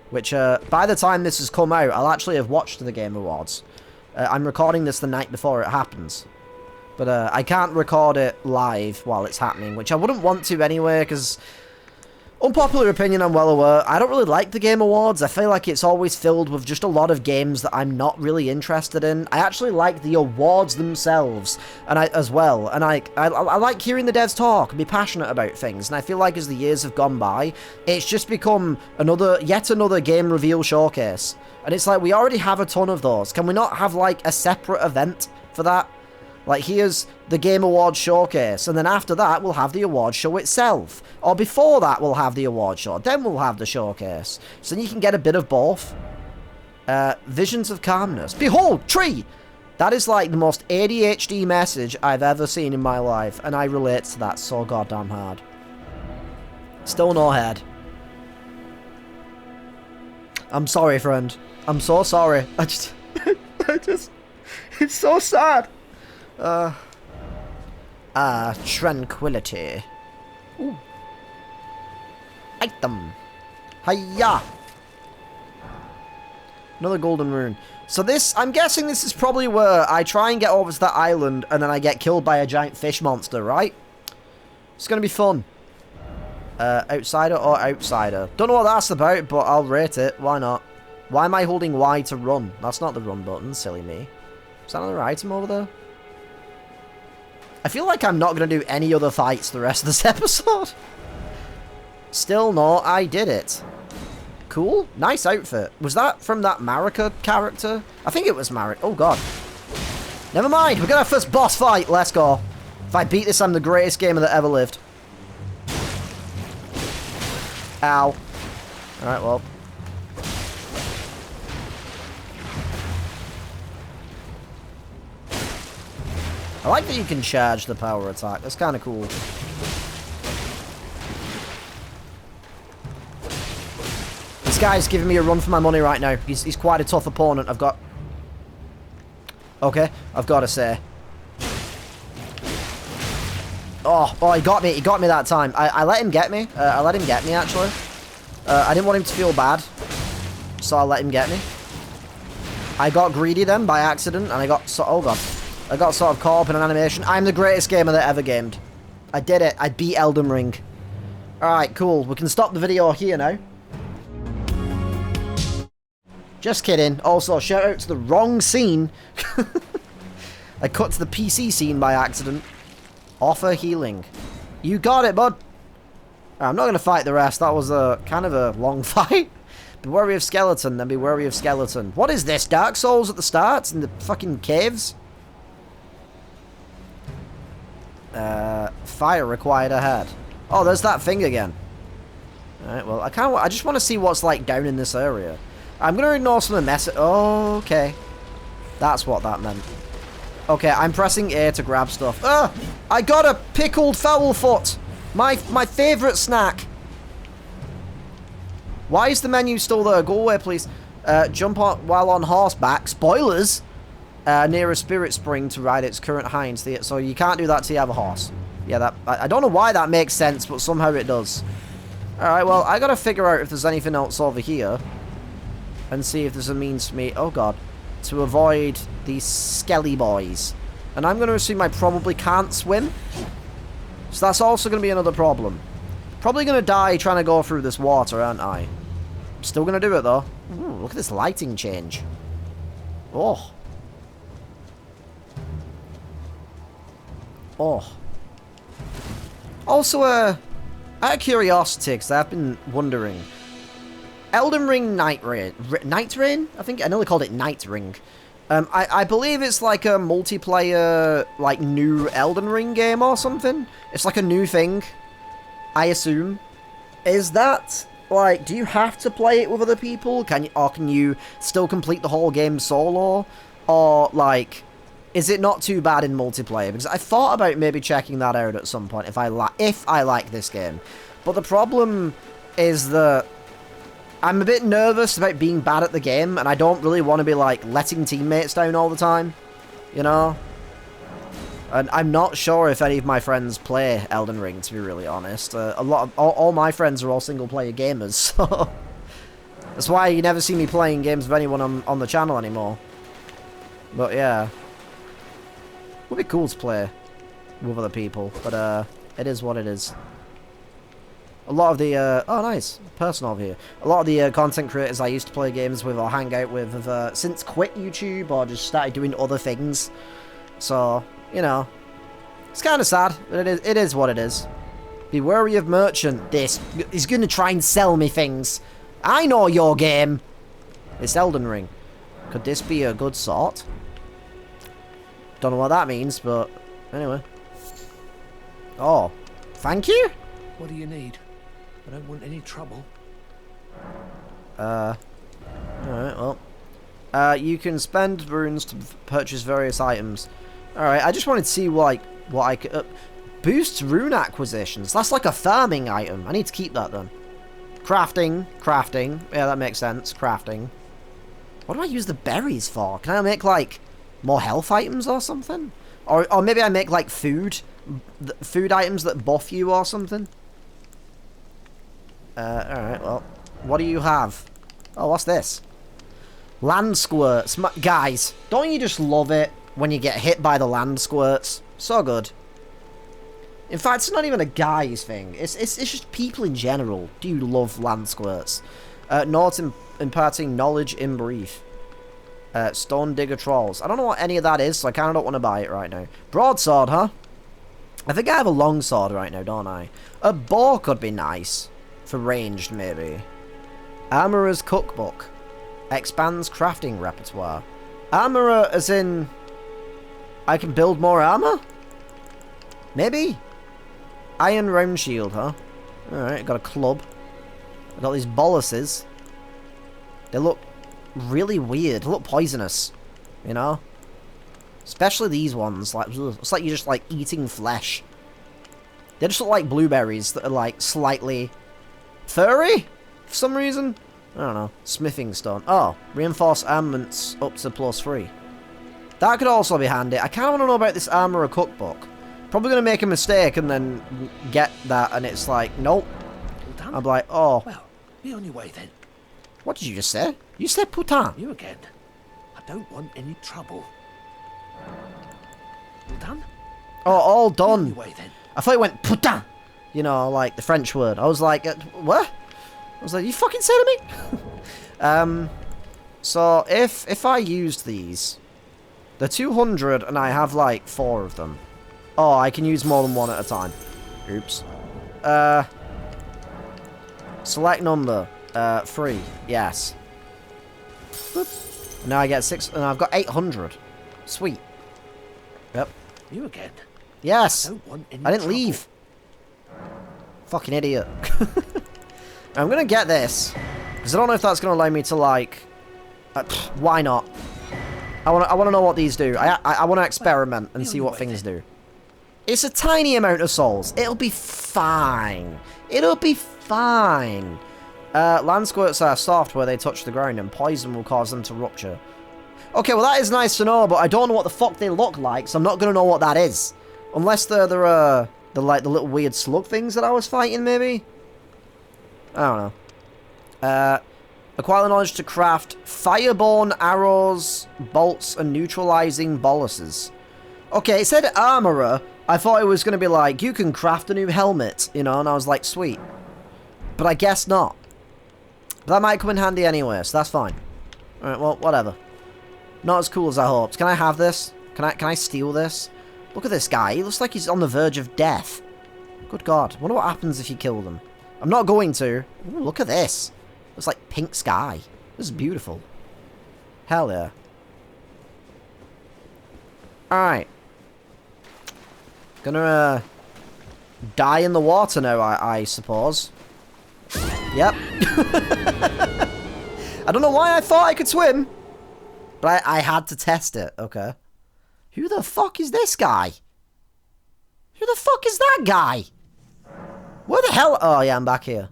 Speaker 1: Which, by the time this has come out, I'll actually have watched the Game Awards. I'm recording this the night before it happens. But I can't record it live while it's happening, which I wouldn't want to anyway, because... Unpopular opinion, I'm well aware. I don't really like the Game Awards. I feel like it's always filled with just a lot of games that I'm not really interested in. I actually like the awards themselves, and as well. And I like hearing the devs talk and be passionate about things. And I feel like as the years have gone by, it's just become yet another game reveal showcase. And it's like, we already have a ton of those. Can we not have like a separate event for that? Like, here's the Game Awards showcase, and then after that, we'll have the award show itself. Or before that, we'll have the award show. Then we'll have the showcase. So then you can get a bit of both. Visions of calmness. Behold, tree! That is like the most ADHD message I've ever seen in my life, and I relate to that so goddamn hard. Still no head. I'm sorry, friend. I'm so sorry. I just... It's so sad. Tranquility. Ooh. Item. Hiya! Another golden rune. So this, I'm guessing this is probably where I try and get over to that island and then I get killed by a giant fish monster, right? It's gonna be fun. Outsider or outsider? Don't know what that's about, but I'll rate it. Why not? Why am I holding Y to run? That's not the run button, silly me. Is that another item over there? I feel like I'm not going to do any other fights the rest of this episode. Still no, I did it. Cool. Nice outfit. Was that from that Marika character? I think it was Marika. Oh, God. Never mind. We're going to have first boss fight. Let's go. If I beat this, I'm the greatest gamer that ever lived. Ow. Alright, well. I like that you can charge the power attack. That's kind of cool. This guy's giving me a run for my money right now. He's quite a tough opponent. I've got to say. Oh, he got me. He got me that time. I let him get me. I let him get me, actually. I didn't want him to feel bad, so I let him get me. I got greedy then by accident, and I got oh god. I got sort of caught up in an animation. I'm the greatest gamer that ever gamed. I did it. I beat Elden Ring. Alright, cool. We can stop the video here now. Just kidding. Also, shout out to the wrong scene. I cut to the PC scene by accident. Offer healing. You got it, bud. I'm not going to fight the rest. That was a kind of a long fight. Be wary of skeleton, then be wary of skeleton. What is this? Dark Souls at the start? In the fucking caves? Fire required ahead. Oh, there's that thing again. Alright, well, I just want to see what's, like, down in this area. I'm going to ignore some of the mess. Oh, okay. That's what that meant. Okay, I'm pressing A to grab stuff. I got a pickled fowl foot. My favourite snack. Why is the menu still there? Go away, please. Jump on while on horseback. Spoilers. Near a spirit spring to ride its current hinds. So you can't do that till you have a horse. Yeah, that I don't know why that makes sense, but somehow it does. Alright, well, I gotta figure out if there's anything else over here. And see if there's a means for me, oh god, to avoid these skelly boys. And I'm gonna assume I probably can't swim. So that's also gonna be another problem. Probably gonna die trying to go through this water, aren't I? Still gonna do it, though. Ooh, look at this lighting change. Oh. Oh. Also, out of curiosity, because I've been wondering. Elden Ring Night Rain? Night Rain? I think I nearly called it Night Ring. I believe it's like a multiplayer, like, new Elden Ring game or something. It's like a new thing, I assume. Is that, like, do you have to play it with other people? Or can you still complete the whole game solo? Or, like, is it not too bad in multiplayer? Because I thought about maybe checking that out at some point if I like this game. But the problem is that I'm a bit nervous about being bad at the game, and I don't really want to be, like, letting teammates down all the time, you know? And I'm not sure if any of my friends play Elden Ring, to be really honest. All my friends are all single-player gamers, so that's why you never see me playing games with anyone on the channel anymore. But, yeah. It would be cool to play with other people, but, it is what it is. A lot of the, oh nice, person over here. A lot of the content creators I used to play games with or hang out with have since quit YouTube or just started doing other things. So, you know, it's kind of sad, but it is what it is. Be wary of merchant. He's going to try and sell me things. I know your game. It's Elden Ring. Could this be a good sort? Don't know what that means, but anyway. Oh, thank you?
Speaker 4: What do you need? I don't want any trouble.
Speaker 1: Alright, well. You can spend runes to purchase various items. Alright, I just wanted to see, like, what I could... boost rune acquisitions. That's like a farming item. I need to keep that, then. Crafting. Yeah, that makes sense. Crafting. What do I use the berries for? Can I make, like, more health items or something? Or maybe I make, like, food items that buff you or something? Alright, well, what do you have? Oh, what's this? Land squirts. Guys, don't you just love it when you get hit by the land squirts? So good. In fact, it's not even a guy's thing. It's just people in general do love land squirts. Note imparting knowledge in brief. Stone digger trolls. I don't know what any of that is, so I kind of don't want to buy it right now. Broadsword, huh? I think I have a long sword right now, don't I? A bow could be nice. For ranged, maybe. Armorer's cookbook. Expands crafting repertoire. Armorer as in... I can build more armor? Maybe? Iron round shield, huh? Alright, got a club. I got these boluses. They look really weird. They look poisonous. You know? Especially these ones. Like, it's like you're just, like, eating flesh. They just look like blueberries that are, like, slightly... furry? For some reason? I don't know. Smithing stone. Oh, reinforced armaments up to +3. That could also be handy. I kind of want to know about this Armorer cookbook. Probably going to make a mistake and then get that and it's like, nope. I'm like, oh.
Speaker 4: Well, be on your way then.
Speaker 1: What did you just say? You said putain.
Speaker 4: You again. I don't want any trouble. All done?
Speaker 1: Oh, all
Speaker 4: Be on
Speaker 1: done.
Speaker 4: your way then.
Speaker 1: I thought it went putain. You know, like the French word. I was like, what? I was like, you fucking say to me? So if I used these, they're 200 and I have like 4 of them. Oh, I can use more than one at a time. Oops. Select number. 3. Yes. Boop. Now I get 6, and I've got 800. Sweet. Yep.
Speaker 4: You again.
Speaker 1: Yes.
Speaker 4: I don't want any
Speaker 1: I didn't
Speaker 4: trouble.
Speaker 1: leave. Fucking idiot. I'm gonna get this. Because I don't know if that's gonna allow me to, like... why not? I wanna know what these do. I wanna experiment and see what things do. It's a tiny amount of souls. It'll be fine. It'll be fine. Land squirts are soft where they touch the ground, and poison will cause them to rupture. Okay, well that is nice to know, but I don't know what the fuck they look like, so I'm not gonna know what that is. Unless they're like the little weird slug things that I was fighting, maybe? I don't know. Acquire the knowledge to craft fireborne arrows, bolts, and neutralizing boluses. Okay, it said armorer. I thought it was going to be like, you can craft a new helmet, you know, and I was like, sweet. But I guess not. But that might come in handy anyway, so that's fine. Alright, well, whatever. Not as cool as I hoped. Can I have this? Can I steal this? Look at this guy. He looks like he's on the verge of death. Good God. I wonder what happens if you kill them. I'm not going to. Ooh, look at this. Looks like pink sky. This is beautiful. Hell yeah. Alright. Gonna, die in the water now, I suppose. Yep. I don't know why I thought I could swim. But I had to test it, okay. Who the fuck is this guy? Who the fuck is that guy? Where the hell? Oh, yeah, I'm back here.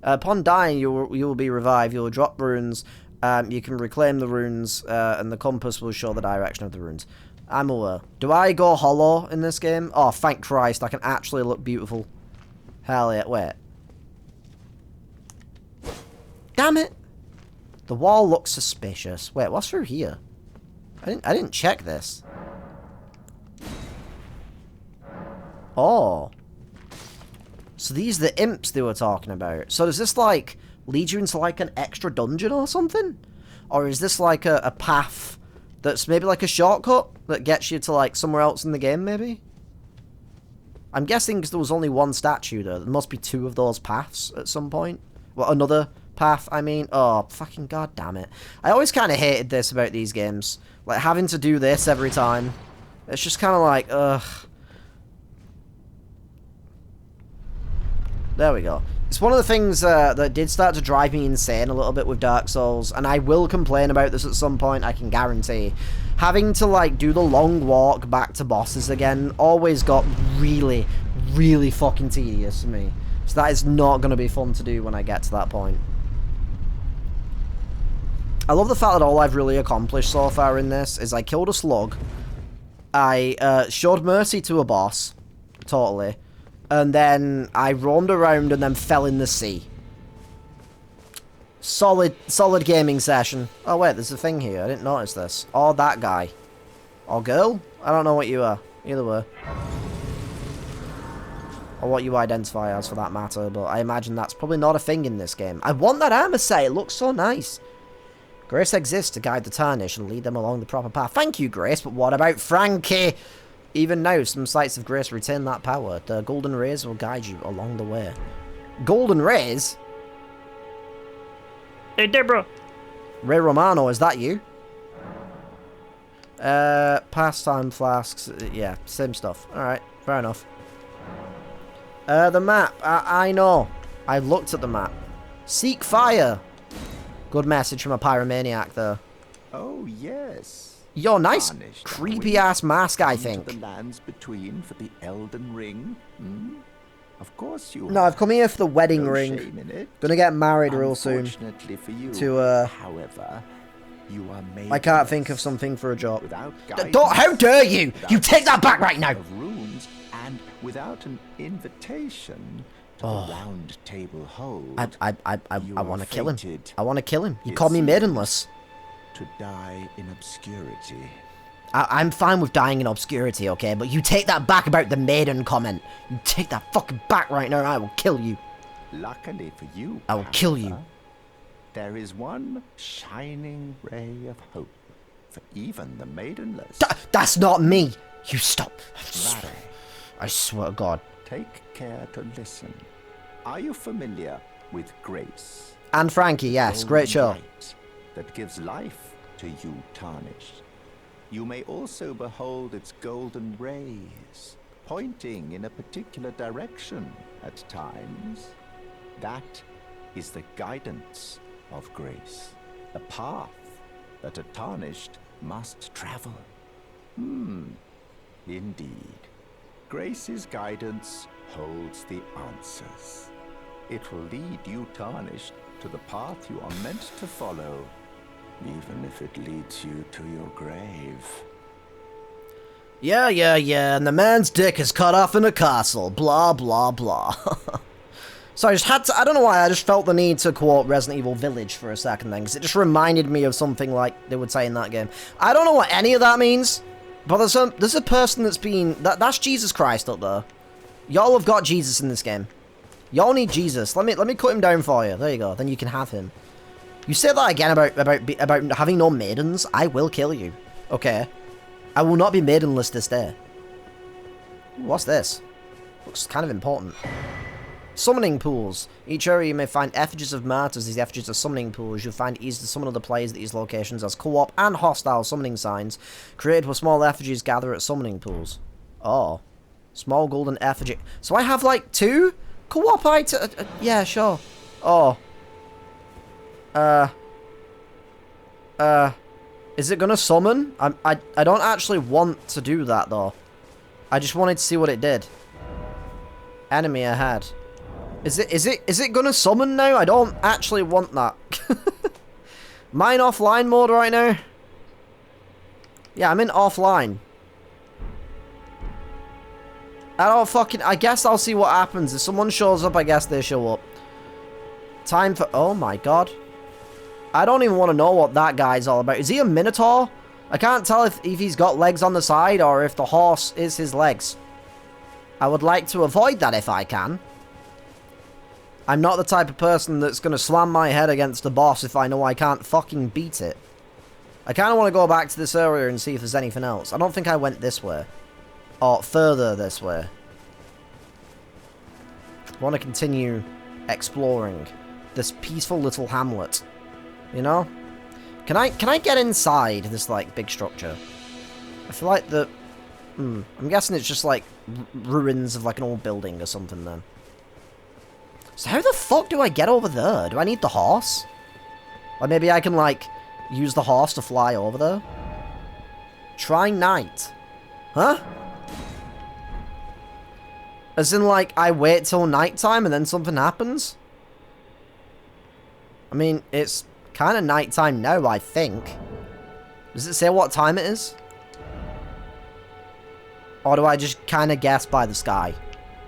Speaker 1: Upon dying, you will be revived. You will drop runes. You can reclaim the runes, and the compass will show the direction of the runes. I'm aware. Do I go hollow in this game? Oh, thank Christ, I can actually look beautiful. Hell yeah, wait. Damn it! The wall looks suspicious. Wait, what's through here? I didn't check this. Oh. So these are the imps they were talking about. So does this, like, lead you into, like, an extra dungeon or something? Or is this, like, a path that's maybe, like, a shortcut that gets you to, like, somewhere else in the game, maybe? I'm guessing because there was only one statue there. There must be two of those paths at some point. Well, another path, I mean. Oh, fucking god damn it. I always kind of hated this about these games. Like, having to do this every time. It's just kind of like, ugh. There we go. It's one of the things that did start to drive me insane a little bit with Dark Souls, and I will complain about this at some point, I can guarantee. Having to, like, do the long walk back to bosses again always got really, really fucking tedious for me. So that is not going to be fun to do when I get to that point. I love the fact that all I've really accomplished so far in this is I killed a slug, I showed mercy to a boss, totally, and then I roamed around and then fell in the sea. Solid gaming session. Oh wait, there's a thing here. I didn't notice this. Oh, that guy. Or girl? I don't know what you are. Either way. Or what you identify as for that matter, but I imagine that's probably not a thing in this game. I want that armor set. It looks so nice. Grace exists to guide the Tarnished and lead them along the proper path. Thank you, Grace, but what about Frankie? Even now, some sites of Grace retain that power. The golden rays will guide you along the way. Golden rays?
Speaker 5: Hey, Deborah.
Speaker 1: Ray Romano, is that you? Pastime flasks. Yeah, same stuff. Alright, fair enough. The map. I know. I looked at the map. Seek fire. Good message from a pyromaniac, though.
Speaker 6: Oh, yes.
Speaker 1: Yo, nice
Speaker 6: Tarnished,
Speaker 1: creepy-ass mask, I
Speaker 6: come
Speaker 1: think.
Speaker 6: to the lands between for the Elden Ring. Hmm? Of course you.
Speaker 1: No, I've come here for the wedding
Speaker 6: no
Speaker 1: ring.
Speaker 6: shame in it.
Speaker 1: Gonna get married real soon.
Speaker 6: Unfortunately for you,
Speaker 1: To,
Speaker 6: however, you are made
Speaker 1: I can't think of something for a job.
Speaker 6: without
Speaker 1: Don't, how dare you!
Speaker 6: without
Speaker 1: You take that back right now!
Speaker 6: of runes, and without an invitation to the round table hold.
Speaker 1: I
Speaker 6: you
Speaker 1: want to
Speaker 6: are
Speaker 1: kill him.
Speaker 6: fated,
Speaker 1: I want to kill him. You
Speaker 6: it
Speaker 1: called me
Speaker 6: seems,
Speaker 1: maidenless.
Speaker 6: to die in obscurity.
Speaker 1: I'm fine with dying in obscurity, okay? But you take that back about the maiden comment. You take that fucking back right now, I will kill you.
Speaker 6: Luckily for you,
Speaker 1: I will kill you.
Speaker 6: however, there is one shining ray of hope for even the maidenless.
Speaker 1: That's not me. You stop.
Speaker 6: Mare,
Speaker 1: I swear to God.
Speaker 6: take care to listen. Are you familiar with grace?
Speaker 1: And Frankie, yes, great show.
Speaker 6: Light that gives life to you, Tarnished. You may also behold its golden rays, pointing in a particular direction at times. That is the guidance of grace, the path that a Tarnished must travel. Indeed. Grace's guidance holds the answers. It will lead you, Tarnished, to the path you are meant to follow, even if it leads you to your grave.
Speaker 1: Yeah, and the man's dick is cut off in a castle, blah, blah, blah. So I just had to, I don't know why, I just felt the need to quote Resident Evil Village for a second then, because it just reminded me of something like they would say in that game. I don't know what any of that means, but there's a person that's been, that's Jesus Christ up there. Y'all have got Jesus in this game. Y'all need Jesus. Let me cut him down for you. There you go. Then you can have him. You say that again about having no maidens, I will kill you. Okay. I will not be maidenless this day. What's this? Looks kind of important. Summoning pools. Each area you may find effigies of martyrs. These effigies are summoning pools. You'll find easy to summon other players at these locations as co-op and hostile summoning signs. Created with small effigies gather at summoning pools. Oh. Small golden effigy. So I have like 2 co-op items? Yeah, sure. Oh. Is it gonna summon? I don't actually want to do that though. I just wanted to see what it did. Enemy ahead. Is it gonna summon now? I don't actually want that. Am I in offline mode right now? Yeah, I'm in offline. I guess I'll see what happens. If someone shows up, I guess they show up. Time for, oh my god. I don't even want to know what that guy's all about. Is he a minotaur? I can't tell if he's got legs on the side or if the horse is his legs. I would like to avoid that if I can. I'm not the type of person that's going to slam my head against the boss if I know I can't fucking beat it. I kind of want to go back to this area and see if there's anything else. I don't think I went this way. Or further this way. I want to continue exploring this peaceful little hamlet. You know? Can I get inside this, like, big structure? I feel like the... I'm guessing it's just, like, ruins of, like, an old building or something, then. So how the fuck do I get over there? Do I need the horse? Or maybe I can, like, use the horse to fly over there? Try night. Huh? As in, like, I wait till nighttime and then something happens? I mean, it's kind of nighttime now, I think. Does it say what time it is? Or do I just kind of guess by the sky?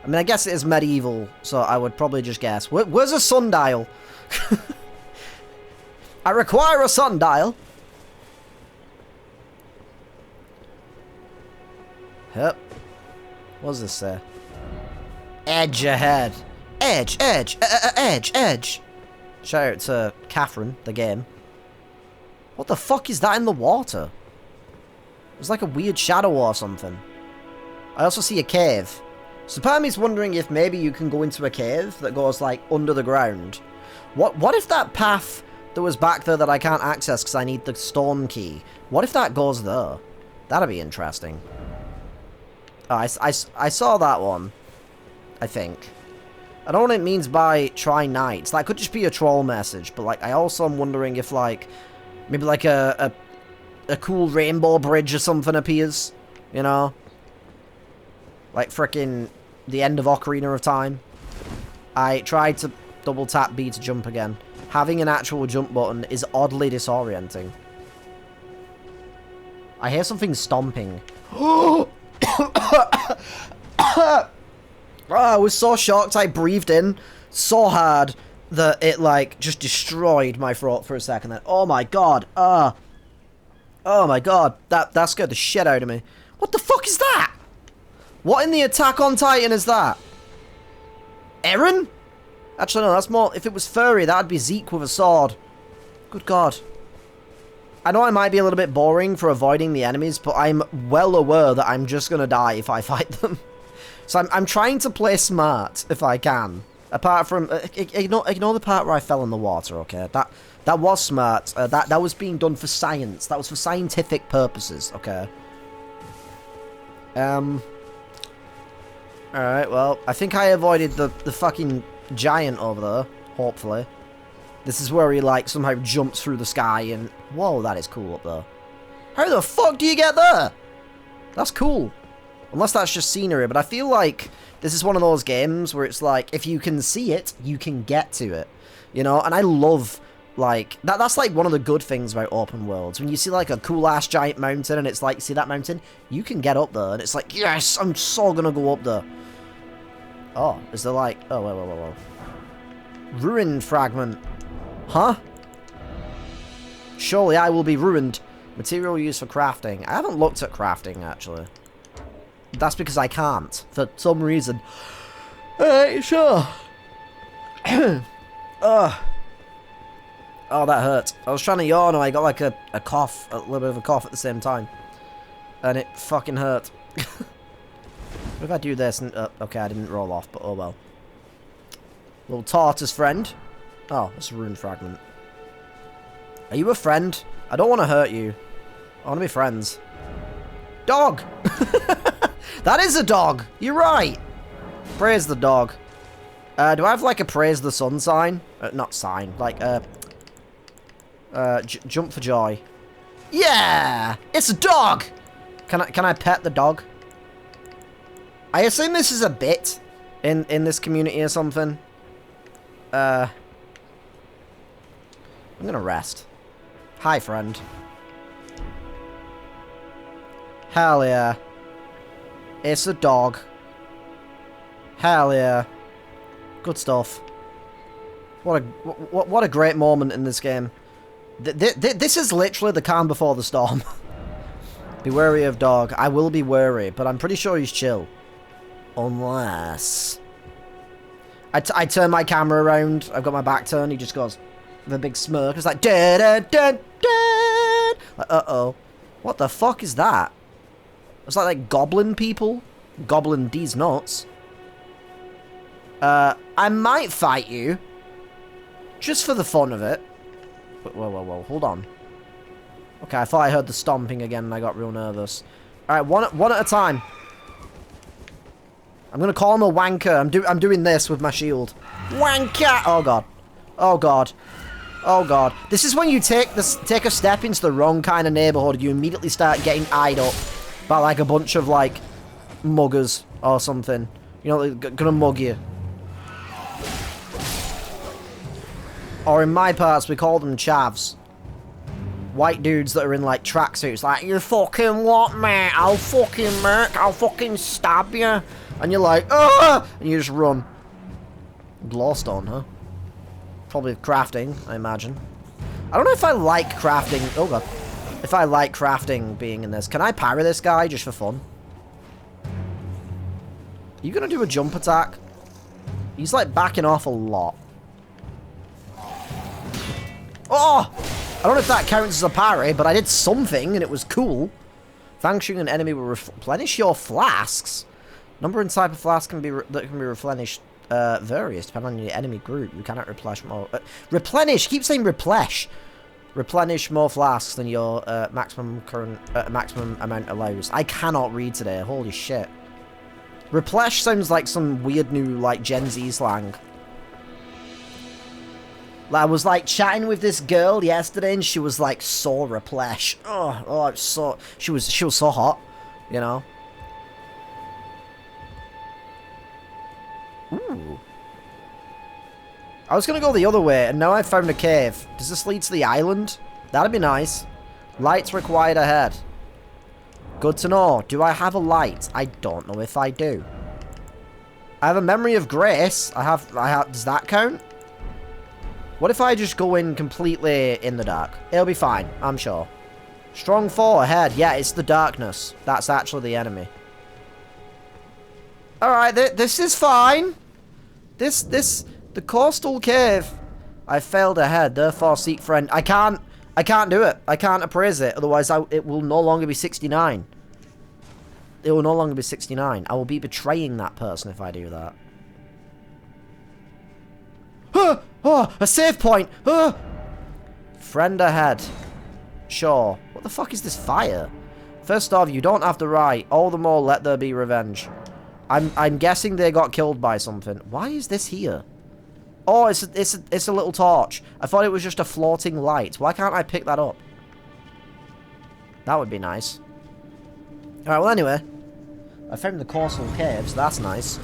Speaker 1: I mean, I guess it is medieval, so I would probably just guess. Where's a sundial? I require a sundial. Yep. What does this say? Edge ahead. Edge, edge, edge, edge. Shout out to Catherine, the game. What the fuck is that in the water? It's like a weird shadow or something. I also see a cave. So part of me's wondering if maybe you can go into a cave that goes, like, under the ground. What if that path that was back there that I can't access because I need the stone key? What if that goes there? That'd be interesting. Oh, I saw that one. I think. I don't know what it means by try nights. That could just be a troll message, but, like, I also am wondering if, like, maybe, like, a cool rainbow bridge or something appears. You know? Like, frickin' the end of Ocarina of Time. I tried to double tap B to jump again. Having an actual jump button is oddly disorienting. I hear something stomping. I was so shocked I breathed in so hard that it, like, just destroyed my throat for a second then. Oh my god. Oh my god. That scared the shit out of me. What the fuck is that? What in the Attack on Titan is that? Eren? Actually, no, that's more... If it was furry, that'd be Zeke with a sword. Good god. I know I might be a little bit boring for avoiding the enemies, but I'm well aware that I'm just gonna die if I fight them. So I'm trying to play smart, if I can. Apart from... ignore the part where I fell in the water, okay? That was smart. That was being done for science. That was for scientific purposes, okay? Alright, well, I think I avoided the fucking giant over there, hopefully. This is where he, like, somehow jumps through the sky and... Whoa, that is cool up there. How the fuck do you get there? That's cool. Unless that's just scenery, but I feel like this is one of those games where it's like, if you can see it, you can get to it. You know, and I love, like, that's like one of the good things about open worlds. When you see like a cool-ass giant mountain and it's like, see that mountain? You can get up there and it's like, yes, I'm so gonna go up there. Oh, is there like, oh, whoa. Ruined fragment. Huh? Surely I will be ruined. Material used for crafting. I haven't looked at crafting, actually. That's because I can't, for some reason. Alright, sure. Oh, that hurt. I was trying to yawn and I got like a cough, a little bit of a cough at the same time. And it fucking hurt. What if I do this and... okay, I didn't roll off, but oh well. Little tortoise friend. Oh, it's a rune fragment. Are you a friend? I don't want to hurt you. I want to be friends. Dog! That is a dog! You're right! Praise the dog. Do I have like a praise the sun sign? Not sign, like jump for joy. Yeah! It's a dog! Can I pet the dog? I assume this is a bit in this community or something. I'm gonna rest. Hi, friend. Hell yeah. It's a dog. Hell yeah. Good stuff. What a great moment in this game. This is literally the calm before the storm. Be wary of dog. I will be wary, but I'm pretty sure he's chill. Unless... I turn my camera around. I've got my back turned. He just goes with a big smirk. It's like... Da, da, da, da. Like, uh-oh. What the fuck is that? It's like goblin people. Goblin these nuts. I might fight you. Just for the fun of it. Whoa. Hold on. Okay, I thought I heard the stomping again and I got real nervous. Alright, one at a time. I'm gonna call him a wanker. I'm doing this with my shield. Wanker! Oh god. Oh god. Oh god. This is when you take a step into the wrong kind of neighborhood. You immediately start getting eyed up by like a bunch of like muggers or something. You know, they're gonna mug you. Or in my parts, we call them chavs. White dudes that are in like tracksuits, like, you fucking what, mate? I'll fucking stab you. And you're like, ah! And you just run. Glowstone, huh? Probably crafting, I imagine. I don't know if I like crafting. Oh god. If I like crafting being in this. Can I parry this guy just for fun? Are you gonna do a jump attack? He's like backing off a lot. Oh! I don't know if that counts as a parry, but I did something and it was cool. Vanquishing an enemy will replenish your flasks. Number and type of flask that can be replenished varies depending on your enemy group. You cannot replenish more. Replenish! Keep saying replenish. Replenish more flasks than your maximum amount allows. I cannot read today. Holy shit. Replenish sounds like some weird new like Gen Z slang. I was like chatting with this girl yesterday, and she was like so replesh. Oh, it's so she was so hot, you know. Ooh. I was gonna go the other way, and now I've found a cave. Does this lead to the island? That'd be nice. Lights required ahead. Good to know. Do I have a light? I don't know if I do. I have a memory of grace. I have. Does that count? What if I just go in completely in the dark? It'll be fine, I'm sure. Strong foe ahead. Yeah, it's the darkness. That's actually the enemy. Alright, this is fine. The coastal cave. I failed ahead, therefore seek friend. I can't do it. I can't appraise it, otherwise it will no longer be 69. It will no longer be 69. I will be betraying that person if I do that. Oh, a save point! Friend ahead. Sure. What the fuck is this fire? First off, you don't have the right. All the more let there be revenge. I'm guessing they got killed by something. Why is this here? Oh, it's a little torch. I thought it was just a floating light. Why can't I pick that up? That would be nice. Alright, well anyway. I found the Coastal Caves, that's nice.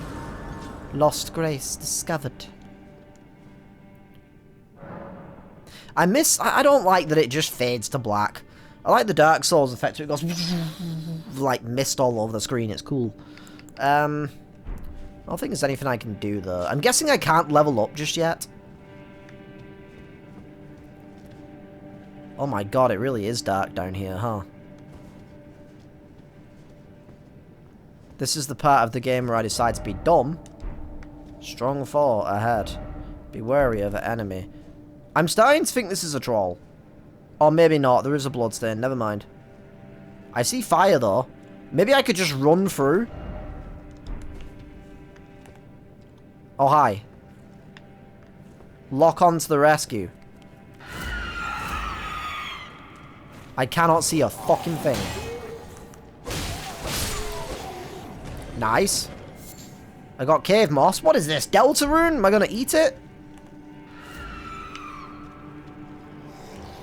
Speaker 1: Lost Grace discovered. I don't like that it just fades to black. I like the Dark Souls effect where it goes like mist all over the screen, it's cool. I don't think there's anything I can do though. I'm guessing I can't level up just yet. Oh my god, it really is dark down here, huh? This is the part of the game where I decide to be dumb. Strong foe ahead. Be wary of an enemy. I'm starting to think this is a troll. Or maybe not, there is a bloodstain, never mind. I see fire though. Maybe I could just run through. Oh, hi. Lock on to the rescue. I cannot see a fucking thing. Nice. I got cave moss. What is this? Deltarune? Am I gonna eat it?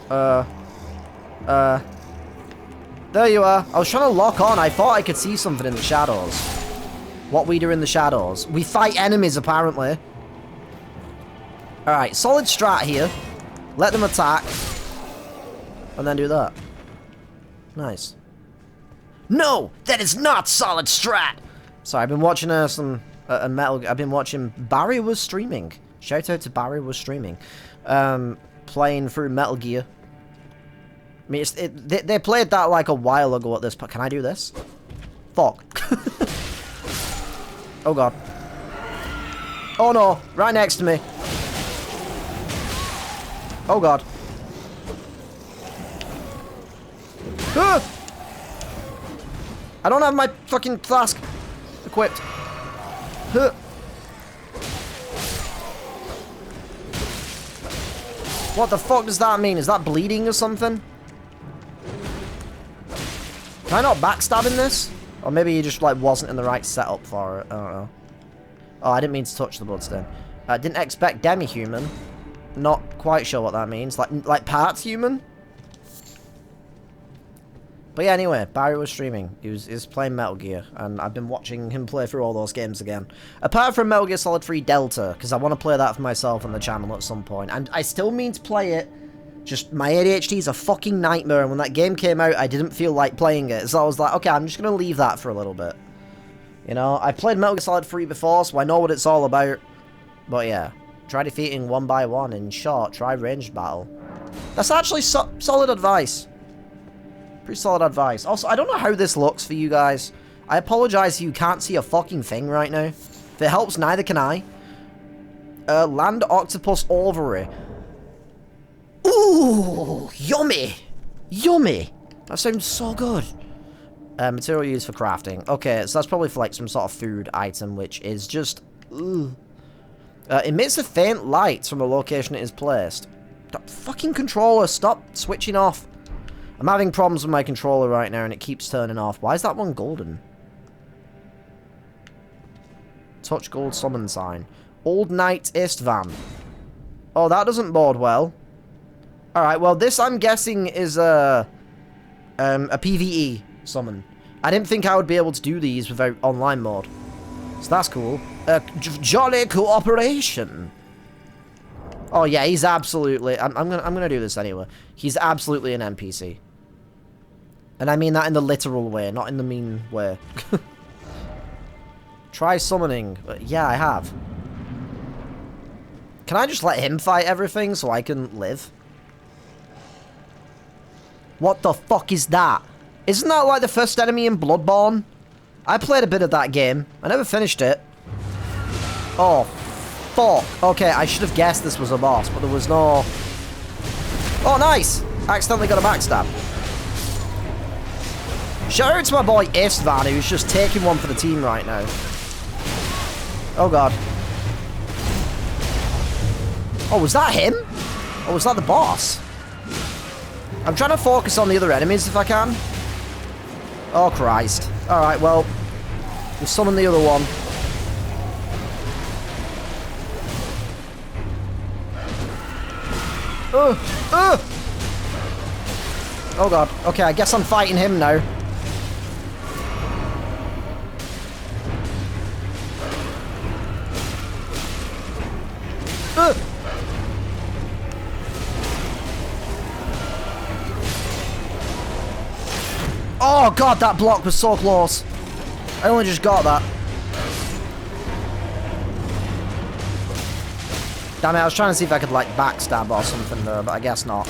Speaker 1: There you are. I was trying to lock on. I thought I could see something in the shadows. What we do in the shadows. We fight enemies, apparently. Alright, solid strat here. Let them attack. And then do that. Nice. No! That is not solid strat! Sorry, I've been watching some Metal... I've been watching... Barry was streaming. Shout out to Barry was streaming. Playing through Metal Gear. I mean, they played that like a while ago at this point. Can I do this? Fuck. Oh god. Oh no, right next to me. Oh god. Ah! I don't have my fucking flask equipped. Ah! What the fuck does that mean? Is that bleeding or something? Can I not backstab in this? Or maybe he just like wasn't in the right setup for it. I don't know. Oh, I didn't mean to touch the bloodstain. I didn't expect demi-human. Not quite sure what that means. Like parts human? But yeah, anyway, Barry was streaming. He was playing Metal Gear, and I've been watching him play through all those games again. Apart from Metal Gear Solid 3 Delta, because I want to play that for myself on the channel at some point. And I still mean to play it. Just, my ADHD is a fucking nightmare, and when that game came out, I didn't feel like playing it. So I was like, okay, I'm just going to leave that for a little bit. You know, I played Metal Gear Solid 3 before, so I know what it's all about. But yeah, try defeating one by one. In short, try ranged battle. That's actually solid advice. Pretty solid advice. Also, I don't know how this looks for you guys. I apologize if you can't see a fucking thing right now. If it helps, neither can I. Land octopus ovary. Ooh, yummy. Yummy. That sounds so good. Material used for crafting. Okay, so that's probably for like some sort of food item, which is just... emits a faint light from the location it is placed. That fucking controller, stop switching off. I'm having problems with my controller right now and it keeps turning off. Why is that one golden? Touch gold summon sign. Old Knight Istvan. Oh, that doesn't bode well. Alright, well this I'm guessing is a PvE summon. I didn't think I would be able to do these without online mode. So that's cool. Jolly cooperation. Oh yeah, he's absolutely... I'm gonna do this anyway. He's absolutely an NPC. And I mean that in the literal way, not in the mean way. Try summoning. Yeah, I have. Can I just let him fight everything so I can live? What the fuck is that? Isn't that like the first enemy in Bloodborne? I played a bit of that game. I never finished it. Oh, fuck. Okay, I should have guessed this was a boss, but there was no... Oh, nice! I accidentally got a backstab. Shout out to my boy Istvan, who's just taking one for the team right now. Oh, God. Oh, was that him? Or was that the boss? I'm trying to focus on the other enemies if I can. Oh, Christ. Alright, well, we'll summon the other one. Oh god. Okay, I guess I'm fighting him now. Oh god, that block was so close. I only just got that. Damn it, I was trying to see if I could like backstab or something there, but I guess not.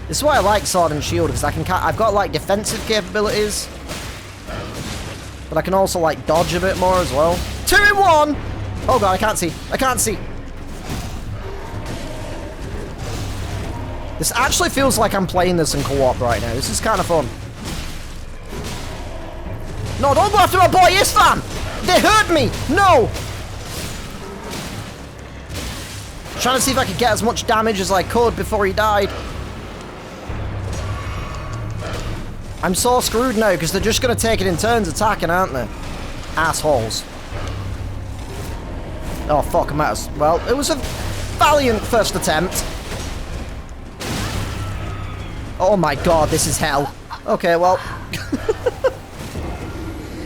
Speaker 1: This is why I like Sword and Shield, because I've got like defensive capabilities, but I can also like dodge a bit more as well. 2 in 1! Oh god, I can't see. I can't see. This actually feels like I'm playing this in co-op right now. This is kind of fun. No, don't go after my boy Istvan! They hurt me! No! Trying to see if I could get as much damage as I could before he died. I'm so screwed now because they're just going to take it in turns attacking, aren't they? Assholes. Oh, fuck, I might as well. It was a valiant first attempt. Oh my god, this is hell. Okay, well.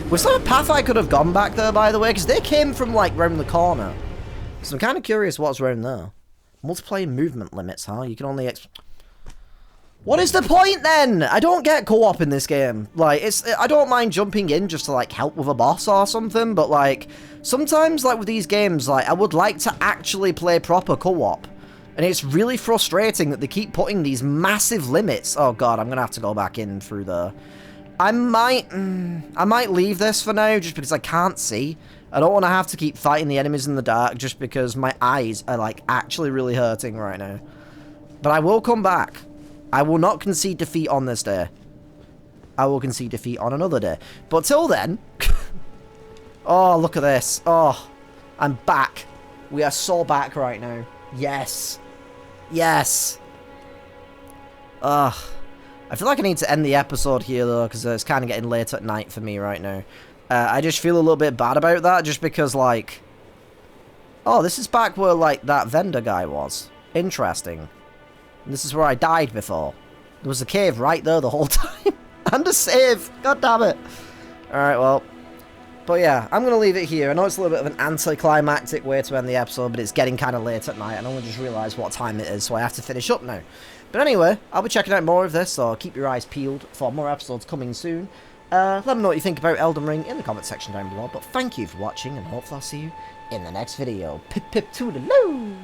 Speaker 1: Was there a path I could have gone back there, by the way? Because they came from, like, round the corner. So I'm kind of curious what's around there. Multiplayer movement limits, huh? You can only... What is the point, then? I don't get co-op in this game. Like, I don't mind jumping in just to, like, help with a boss or something, but, like, sometimes, like, with these games, like, I would like to actually play proper co-op. And it's really frustrating that they keep putting these massive limits. Oh, God, I'm going to have to go back in through the... I might leave this for now, just because I can't see. I don't want to have to keep fighting the enemies in the dark, just because my eyes are, like, actually really hurting right now. But I will come back. I will not concede defeat on this day. I will concede defeat on another day. But till then... Oh, look at this. Oh, I'm back. We are so back right now. Yes. Yes. Ugh. I feel like I need to end the episode here, though, because it's kind of getting late at night for me right now. I just feel a little bit bad about that, just because, like... Oh, this is back where, like, that vendor guy was. Interesting. And this is where I died before. There was a cave right there the whole time. And a save! God damn it. Alright, well. But yeah, I'm going to leave it here. I know it's a little bit of an anticlimactic way to end the episode, but it's getting kind of late at night, and I only just realised what time it is, so I have to finish up now. But anyway, I'll be checking out more of this, so keep your eyes peeled for more episodes coming soon. Let me know what you think about Elden Ring in the comment section down below, but thank you for watching, and hopefully I'll see you in the next video. Pip pip toodaloo!